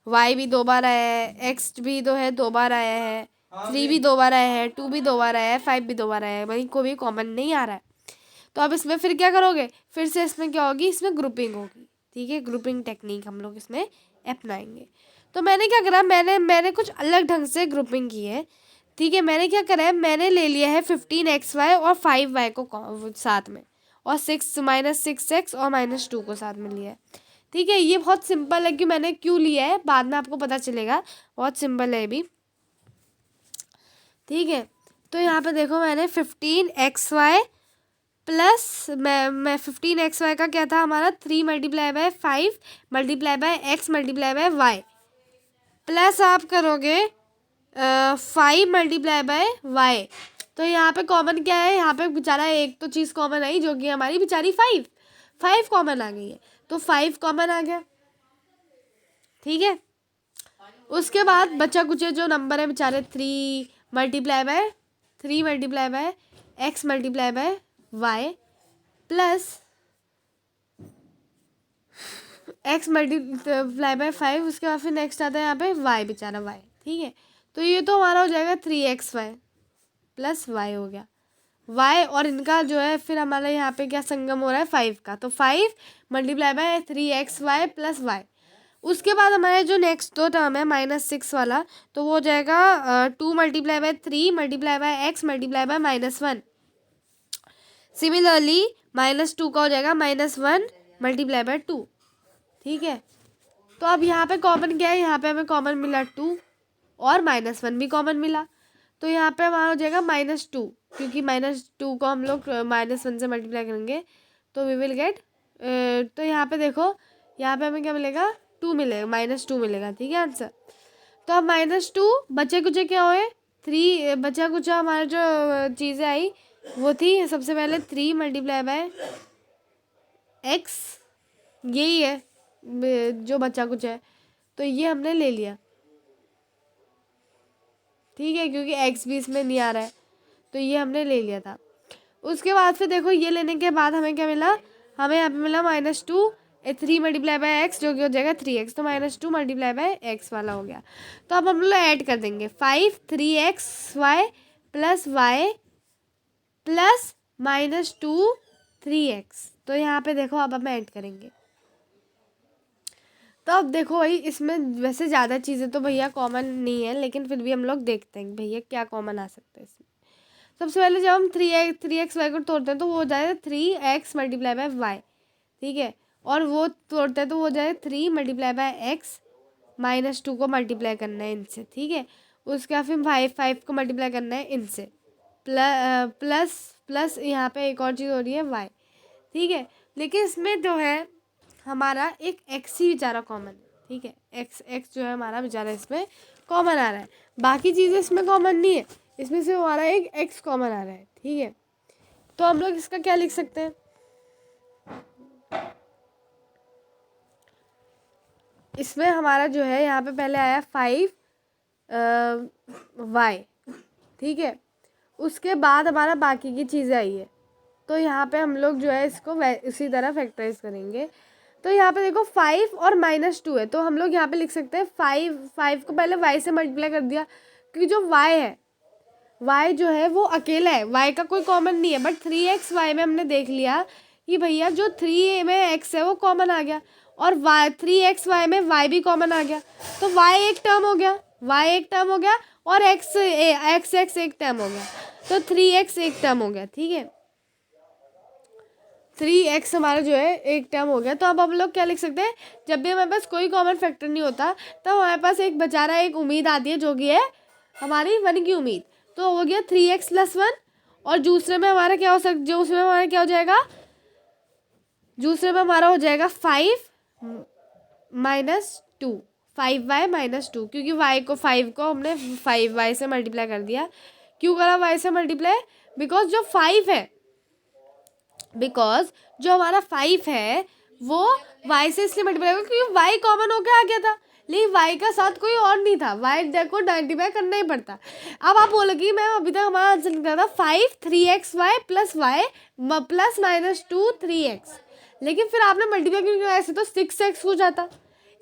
y भी 2 बार आया है, x भी 2 बार आया है, 3 भी 2 बार आया है, 2 भी 2 बार आया है, 5 भी 2 बार आया है, वही कोई भी कॉमन नहीं आ रहा है। तो अब इसमें फिर क्या करोगे, फिर से इसमें क्या होगी, इसमें ग्रुपिंग होगी, ठीक है, ग्रुपिंग टेक्निक हम लोग इसमें अपनाएंगे। तो मैंने क्या करा, मैंने कुछ अलग ढंग से ग्रुपिंग की है, ठीक है। मैंने क्या करा है, मैंने ले लिया है 15xy और 5y को साथ में, और 6 माइनस 6x और -2 को साथ में लिया है, ठीक है। ये बहुत सिंपल है कि मैंने क्यों लिया है, बाद में आपको पता चलेगा, बहुत सिंपल है ये भी, ठीक है। तो यहाँ पे देखो मैंने 15xy प्लस मैं 15xy का क्या था हमारा 3 multiply by 5 multiply by x multiply by y, plus आप करोगे 5 मल्टीप्लाई बाय y। तो यहाँ पे कॉमन क्या है, यहाँ पे बेचारा एक तो चीज़ कॉमन आई जो कि हमारी बेचारी 5 कॉमन आ गई है, तो 5 कॉमन आ गया, ठीक है। उसके बाद बचा कुछ जो नंबर है बेचारे 3 multiply by x multiply by y plus x multiply by 5, उसके बाद फिर नेक्स्ट आता है यहाँ पे y, बेचारा y, ठीक है। तो ये तो हमारा हो जाएगा 3xy प्लस y हो गया y, और इनका जो है फिर हमारा यहाँ पे क्या संगम हो रहा है 5 का, तो 5 multiply bye 3xy plus y। उसके बाद हमारे जो नेक्स्ट दो टर्म है -6 वाला, तो वो हो जाएगा 2 multiply by 3 multiply by x multiply bye -1। Similarly -2 का हो जाएगा -1 मल्टीप्लाई बाय 2, ठीक है। तो अब यहाँ पे कॉमन क्या है, यहाँ पे हमें कॉमन मिला 2 और -1 भी कॉमन मिला, तो यहाँ पे हमारा हो जाएगा -2, क्योंकि -2 को हम लोग -1 से मल्टीप्लाई करेंगे तो वी विल गेट तो यहाँ पे देखो, यहाँ पे हमें क्या मिलेगा, 2 मिलेगा, -2 मिलेगा, ठीक है आंसर। तो अब -2 बचे कुचे क्या हुए, 3 बचा कुचा हमारा जो चीज़ें आई वो थी सबसे पहले 3 मल्टीप्लाई बाय x, यही है जो बचा कुछ है, तो ये हमने ले लिया, ठीक है, क्योंकि x भी इसमें नहीं आ रहा है, तो ये हमने ले लिया था। उसके बाद फिर देखो ये लेने के बाद हमें क्या मिला, हमें यहाँ पे मिला -2 3 मल्टीप्लाई बाय एक्स, जो कि हो जाएगा 3x, तो -2 मल्टीप्लाई बाय एक्स वाला हो गया। तो अब हम लोग ऐड कर देंगे 5 3xy plus y plus -2 3x। तो यहाँ पे देखो अब हम ऐड करेंगे, तो अब देखो भाई इसमें वैसे ज़्यादा चीज़ें तो भैया कॉमन नहीं है, लेकिन फिर भी हम लोग देखते हैं भैया क्या कॉमन आ सकता है इसमें। सबसे पहले जब हम 3x y को तोड़ते हैं तो वो हो जाएगा 3x मल्टीप्लाई बाय वाई, ठीक है, और वो तोड़ते हैं तो वो हो जाएगा 3 मल्टीप्लाई बाय एक्स, -2 को मल्टीप्लाई करना है इनसे, ठीक है, उसके बाद फिर 5 को मल्टीप्लाई करना है इनसे, प्लस प्लस यहाँ पे एक और चीज़ हो रही है y, ठीक है। लेकिन इसमें जो है हमारा एक x ही बेचारा कॉमन है, ठीक है, x जो है हमारा बेचारा इसमें कॉमन आ रहा है, बाकी चीज़ें इसमें कॉमन नहीं है, इसमें से हमारा एक x कॉमन आ रहा है, ठीक है। तो हम लोग इसका क्या लिख सकते हैं, इसमें हमारा जो है यहाँ पे पहले आया 5 y, ठीक है, उसके बाद हमारा बाकी की चीज़ें आई है, तो यहाँ पे हम लोग जो है इसको इसी तरह फैक्टराइज करेंगे। तो यहाँ पे देखो 5 और -2 है, तो हम लोग यहाँ पे लिख सकते हैं 5 को पहले y से मल्टीप्लाई कर दिया, क्योंकि जो y है, y जो है वो अकेला है, y का कोई कॉमन नहीं है, बट 3xy में हमने देख लिया कि भैया जो 3 में x है वो कॉमन आ गया, और 3xy में y भी कॉमन आ गया, तो y एक टर्म हो गया, और x एक टर्म हो गया, तो 3x एक टर्म हो गया, ठीक है, 3x हमारा जो है एक टर्म हो गया। तो अब हम लोग क्या लिख सकते हैं, जब भी हमारे पास कोई कॉमन फैक्टर नहीं होता तब हमारे पास एक बेचारा एक उम्मीद आती है, जो कि है हमारी 1 की उम्मीद, तो हो गया 3x + 1, और दूसरे में हमारा क्या हो सकता, जो उसमें हमारा क्या हो जाएगा, दूसरे में हमारा हो जाएगा 5 - 2 5y - 2, क्योंकि 5 को हमने 5y से मल्टीप्लाई कर दिया। क्यों करा y से मल्टीप्लाई, बिकॉज जो हमारा 5 है वो y से इसलिए मल्टीप्लाई होगा क्योंकि y कॉमन होकर आ गया था, लेकिन y का साथ कोई और नहीं था, y देखो मल्टीप्लाई करना ही पड़ता। अब आप बोलोगी मैम अभी तक हमारा आंसर निकला था 5 3xy plus y plus -2 3x, लेकिन फिर आपने मल्टीप्लाई क्यों किया, ऐसे तो 6x हो जाता,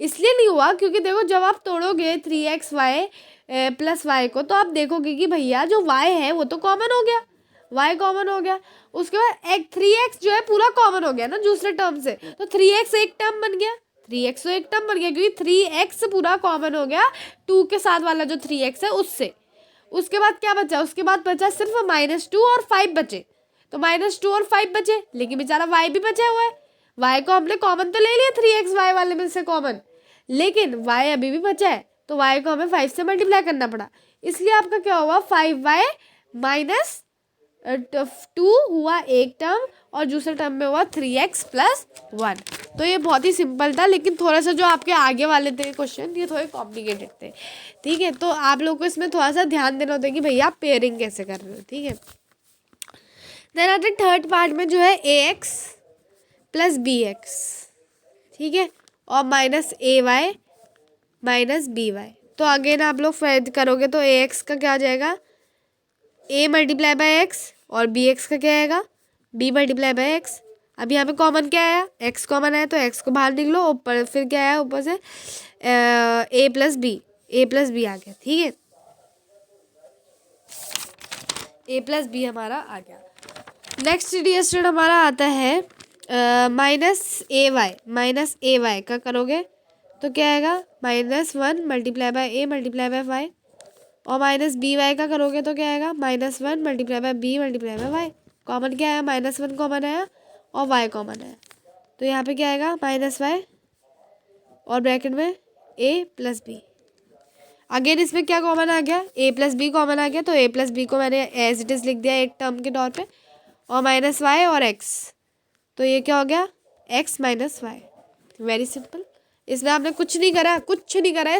इसलिए नहीं हुआ क्योंकि देखो जब आप तोड़ोगे 3xy प्लस y को, तो आप देखोगे कि भैया जो y है वो तो कॉमन हो गया, y कॉमन हो गया, उसके बाद एक 3x जो है पूरा कॉमन हो गया ना दूसरे टर्म से, तो 3x एक टर्म बन गया, 3x तो एक टर्म बन गया क्योंकि 3x पूरा कॉमन हो गया 2 के साथ वाला जो 3x है उससे। उसके बाद क्या बचा, उसके बाद बचा सिर्फ -2 और 5 बचे, तो -2 और 5 बचे, लेकिन बेचारा y भी बचा हुआ है, y को हमने कॉमन तो ले लिया 3xy वाले में से कॉमन, लेकिन y अभी भी बचा है, तो y को हमें 5 से मल्टीप्लाई करना पड़ा, इसलिए आपका क्या हुआ 5y - 2 हुआ एक टर्म, और दूसरे टर्म में हुआ 3x + 1। तो ये बहुत ही सिंपल था, लेकिन थोड़ा सा जो आपके आगे वाले थे क्वेश्चन ये थोड़े कॉम्प्लिकेटेड थे, ठीक है, तो आप लोग को इसमें थोड़ा सा ध्यान देना होता है कि भैया आप पेयरिंग कैसे कर रहे हो, ठीक है। देन आते थर्ड पार्ट में जो है ax + bx, ठीक है, और -ay - by। तो अगेन आप लोग फैड करोगे तो ax का क्या आ जाएगा, a मल्टीप्लाई बाय एक्स, और bx का क्या आएगा, b मल्टीप्लाई बाय एक्स। अब यहाँ पे कॉमन क्या आया, x कॉमन आया, तो x को बाहर निकलो, ऊपर फिर क्या आया, ऊपर से a + b आ गया, ठीक है, a + b हमारा आ गया। नेक्स्ट डियर स्टूडेंट हमारा आता है -ay का करोगे तो क्या आएगा, -1 multiply by a multiply by y, और -by का करोगे तो क्या आएगा, -1 multiply by b multiply by y। Common क्या आया, -1 कॉमन आया और y कॉमन आया, तो यहाँ पे क्या आएगा -y और ब्रैकेट में a + b। अगेन इसमें क्या कॉमन आ गया, a + b कॉमन आ गया, तो a + b को मैंने एज इट इज़ लिख दिया एक टर्म के तौर पे, और -y और x, तो ये क्या हो गया x minus y, very simple. इसमें आपने कुछ नहीं करा, कुछ नहीं करा है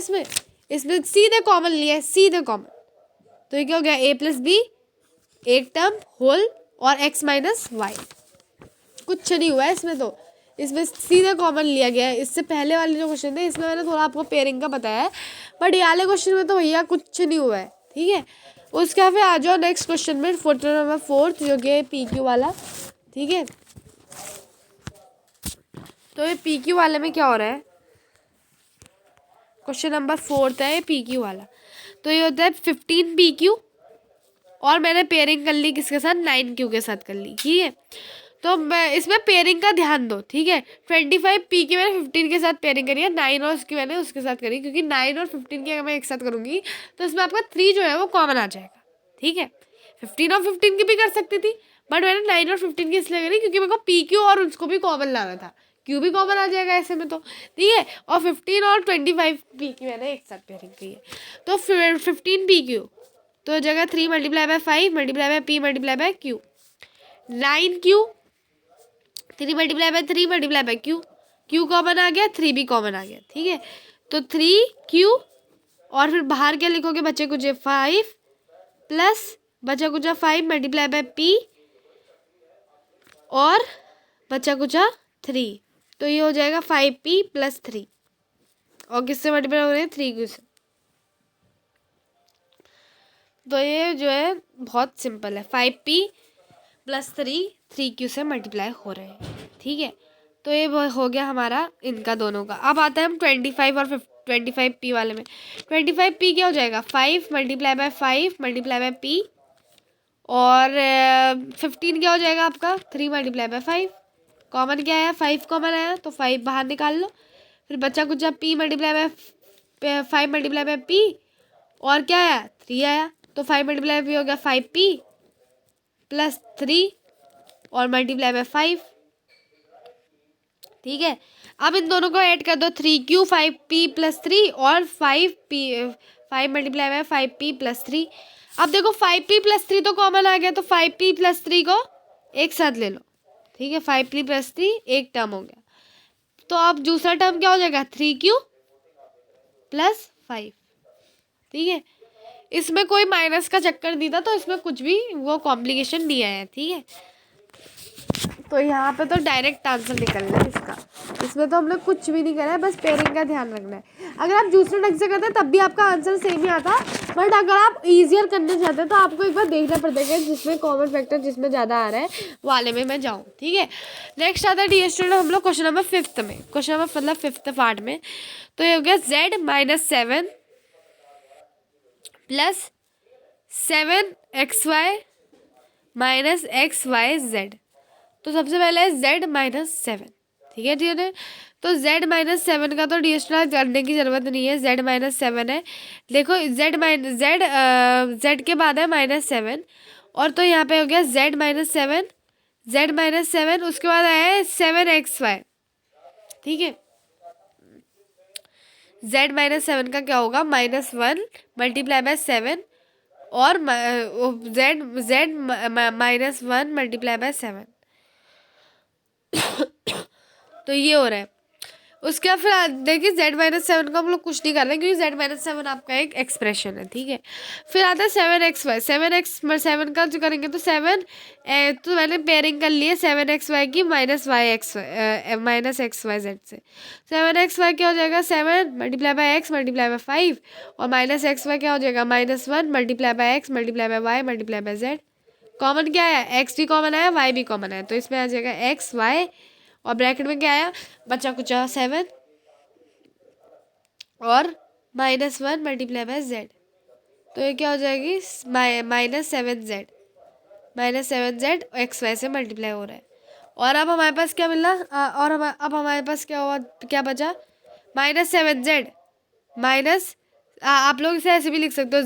इसमें सीधे कॉमन लिया है, सीधे कॉमन। तो ये क्या हो गया, ए प्लस बी, एक टर्म होल और एक्स माइनस वाई, कुछ नहीं हुआ है इसमें। तो इसमें सीधे कॉमन लिया गया है। इससे पहले वाले जो क्वेश्चन थे इसमें मैंने थोड़ा आपको पेयरिंग का बताया है, बट ये वाले क्वेश्चन में तो भैया कुछ नहीं हुआ है, ठीक है। उसके बाद फिर आ जाओ नेक्स्ट क्वेश्चन में, क्वेश्चन नंबर 4 जो कि पी क्यू वाला, ठीक है। तो ये पी क्यू वाले में क्या हो रहा है, क्वेश्चन नंबर 4 है ये पी क्यू वाला। तो ये होता है 15 पी क्यू और मैंने पेयरिंग कर ली किसके साथ, 9 क्यू के साथ कर ली, ठीक है। तो मैं इसमें पेयरिंग का ध्यान दो, ठीक है। 25 पी की मैंने 15 के साथ पेयरिंग करी है, 9 और उसकी मैंने उसके साथ करी, क्योंकि 9 और 15 की अगर मैं एक साथ करूँगी तो इसमें आपका 3 जो है वो कॉमन आ जाएगा, ठीक है। 15 और 15 की भी कर सकती थी, बट मैंने 9 और 15 की इसलिए करी क्योंकि मेरे को पी क्यू और उसको भी कॉमन लाना था, क्यू भी कॉमन आ जाएगा ऐसे में, तो ठीक है। और 15 और 25 पी की मैंने एक साथ पेयरिंग की है, तो 15 पी क्यू तो जगह 3 multiply by 5 multiply by P multiply by Q, 9 Q 3 multiply by 3 multiply by Q, Q common आ गया, 3 भी कॉमन आ गया, ठीक है। तो 3 क्यू और फिर बाहर क्या लिखोगे, बच्चे कुछ 5 प्लस बचा कुछ 5 मल्टीप्लाई बाय पी और बचा कुछ 3, तो ये हो जाएगा 5p प्लस 3, और किससे मल्टीप्लाई हो रहे हैं, 3 क्यू से। तो ये जो है बहुत सिंपल है, 5p प्लस 3 क्यू से मल्टीप्लाई हो रहे हैं, ठीक है। तो ये हो गया हमारा इनका दोनों का। अब आता है हम 25 और 25p वाले में। 25p क्या हो जाएगा, 5 multiply by 5 multiply by p और 15 क्या हो जाएगा आपका, 3 मल्टीप्लाई बाय 5, कॉमन क्या आया, 5 कॉमन आया तो 5 बाहर निकाल लो, फिर बचा कुछ p multiply by 5 multiply by p और क्या आया, 3 आया, तो 5 मल्टीप्लाई बाय p हो गया 5p प्लस 3 और मल्टीप्लाई बाय 5, ठीक है। अब इन दोनों को ऐड कर दो, 3q 5p प्लस 3 और 5 मल्टीप्लाई बाय 5p प्लस 3। अब देखो 5p प्लस 3 तो कॉमन आ गया, तो 5p प्लस 3 को एक साथ ले लो, ठीक है। 5p प्लस 3 एक टर्म हो गया, तो अब दूसरा टर्म क्या हो जाएगा, 3q प्लस 5, ठीक है। इसमें कोई माइनस का चक्कर नहीं था, तो इसमें कुछ भी वो कॉम्प्लिकेशन नहीं आया, ठीक है। तो यहाँ पे तो डायरेक्ट आंसर निकलना है इसका, इसमें तो हमने कुछ भी नहीं करा है, बस पेयरिंग का ध्यान रखना है। अगर आप दूसरे ढंग से करते हैं तब भी आपका आंसर सेम ही आता, बट अगर आप इजियर करना चाहते हैं तो आपको एक बार देखना पड़ेगा जिसमें कॉमन फैक्टर जिसमें ज़्यादा आ रहा है वाले में मैं जाऊँ, ठीक है। नेक्स्ट आता है डी स्टूडेंट हम लोग क्वेश्चन नंबर 5 में, क्वेश्चन नंबर मतलब 5th पार्ट में। तो ये हो गया z minus 7 plus 7xy minus xyz। तो सबसे पहले है z माइनस 7, ठीक है, ठीक है। तो z माइनस 7 का तो डिस्ट्रा करने की ज़रूरत नहीं है, z माइनस 7 है। देखो z के बाद है माइनस 7, और तो यहाँ पे हो गया z माइनस 7, z माइनस 7 उसके बाद आया है 7xy, ठीक है। z माइनस 7 का क्या होगा, -1 मल्टीप्लाई बाय 7 और z -1 मल्टीप्लाई बाय 7 तो ये हो रहा है। उसके बाद फिर देखिए z माइनस 7 का हम लोग कुछ नहीं कर रहे क्योंकि z माइनस 7 आपका एक एक्सप्रेशन है, ठीक है। फिर आता है 7xy, 7 का जो करेंगे तो 7 तो मैंने पेयरिंग कर ली है 7xy की माइनस xyz से। 7xy क्या हो जाएगा, 7 multiply by x multiply by 5 और माइनस xy क्या हो जाएगा, -1 multiply by x multiply by y multiply by z। Common क्या आया, x भी कॉमन आया, y भी कॉमन आया, तो इसमें आ जाएगा x y और ब्रैकेट में क्या आया, बचा कुछ 7 और -1 मल्टीप्लाई बाय z। तो ये क्या हो जाएगी, -7z एक्स वाई से मल्टीप्लाई हो रहा है। और अब हमारे पास क्या मिला, और अब हमारे पास क्या हुआ, क्या बचा, -7z माइनस, आप लोग इसे ऐसे भी लिख सकते हो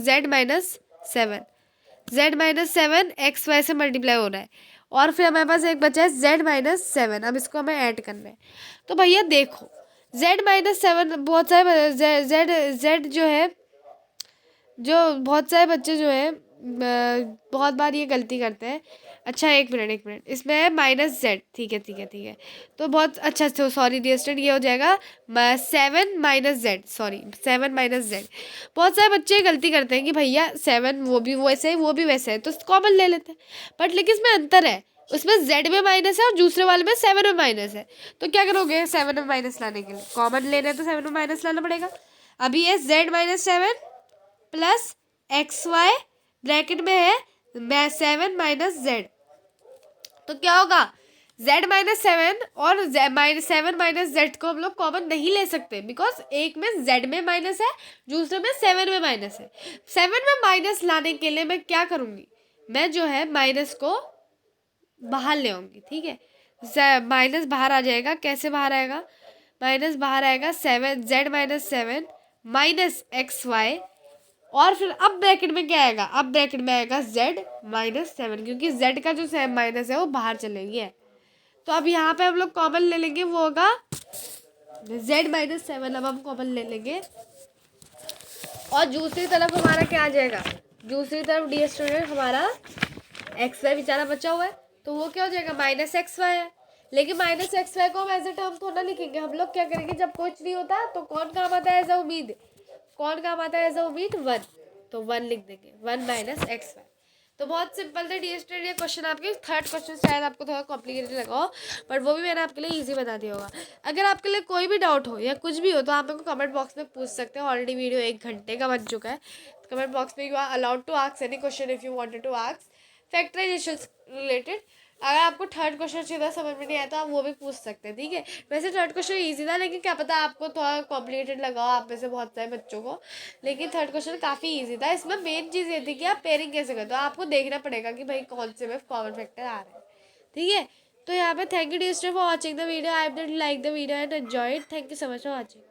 z-7 एक्स वाई से मल्टीप्लाई हो रहा है। और फिर हमारे पास एक बचा है z-7, अब इसको हमें ऐड करना है। तो भैया देखो z-7 बहुत सारे z जो है, जो बहुत सारे बच्चे जो है बहुत बार ये गलती करते हैं, अच्छा एक मिनट, इसमें है -z, ठीक है। तो बहुत अच्छा, तो सॉरी डियर स्टूडेंट, ये हो जाएगा 7 - z, सॉरी 7 - z। बहुत सारे बच्चे गलती करते हैं कि भैया 7 वो भी वैसे है, वो भी वैसे है, तो कॉमन ले लेते हैं। बट लेकिन इसमें अंतर है, उसमें z में माइनस है और दूसरे वाले में 7 में माइनस है। तो क्या करोगे 7 में माइनस लाने के लिए? कॉमन लेना है तो 7 में माइनस लाना पड़ेगा। अभी ये z - 7 प्लस XY ब्रैकेट में है 7 - z। तो क्या होगा z - 7 और 7 - z को हम लोग कॉमन नहीं ले सकते, बिकॉज एक में z में माइनस है, दूसरे में 7 में माइनस है। 7 में माइनस लाने के लिए मैं क्या करूँगी, मैं जो है माइनस को बाहर ले आऊँगी, ठीक है। माइनस बाहर आ जाएगा, कैसे बाहर आएगा? माइनस बाहर आएगा 7 z - 7 माइनस XY, और फिर अब ब्रैकेट में क्या आएगा? अब ब्रैकेट में आएगा z - 7, क्योंकि z का जो माइनस है वो बाहर चलेगी है। तो अब यहाँ पे हम लोग कॉमन ले लेंगे, वो होगा z - 7। अब हम कॉमन ले लेंगे और दूसरी तरफ हमारा क्या आ जाएगा? दूसरी तरफ डियर स्टूडेंट हमारा XY बेचारा बचा हुआ है, तो वो क्या हो जाएगा? -XY है। लेकिन -XY को हम एज ए टर्म थोड़ा लिखेंगे, हम लोग क्या करेंगे, जब कुछ नहीं होता तो कौन काम आता है एज अ उम्मीद? कौन काम आता है एज अ उम्मीद? 1। तो 1 लिख देंगे, 1 - XY। तो बहुत सिंपल था डियर स्टूडेंट ये क्वेश्चन। आपके थर्ड क्वेश्चन शायद आपको थोड़ा कॉम्प्लिकेटेड लगा हो, बट वो भी मैंने आपके लिए इजी बता दिया होगा। अगर आपके लिए कोई भी डाउट हो या कुछ भी हो तो आप मेरे को कमेंट बॉक्स में पूछ सकते हो। ऑलरेडी वीडियो 1 घंटे का बन चुका है। कमेंट बॉक्स में you are allowed to ask any question if you wanted to ask factorisation related. अगर आपको थर्ड क्वेश्चन सीधा समझ में नहीं आया तो आप वो भी पूछ सकते हैं, ठीक है। वैसे थर्ड क्वेश्चन इजी था, लेकिन क्या पता आपको थोड़ा कॉम्प्लिकेटेड लगा हो, आप में से बहुत सारे बच्चों को। लेकिन थर्ड क्वेश्चन काफ़ी इजी था। इसमें मेन चीज़ ये थी कि आप पेयरिंग कैसे करते हो, आपको देखना पड़ेगा कि भाई कौन से में कॉमन फैक्टर आ रहे हैं, ठीक है। तो यहाँ पे thank you dear for watching the video. I did like the video and enjoy it. Thank you so much for watching.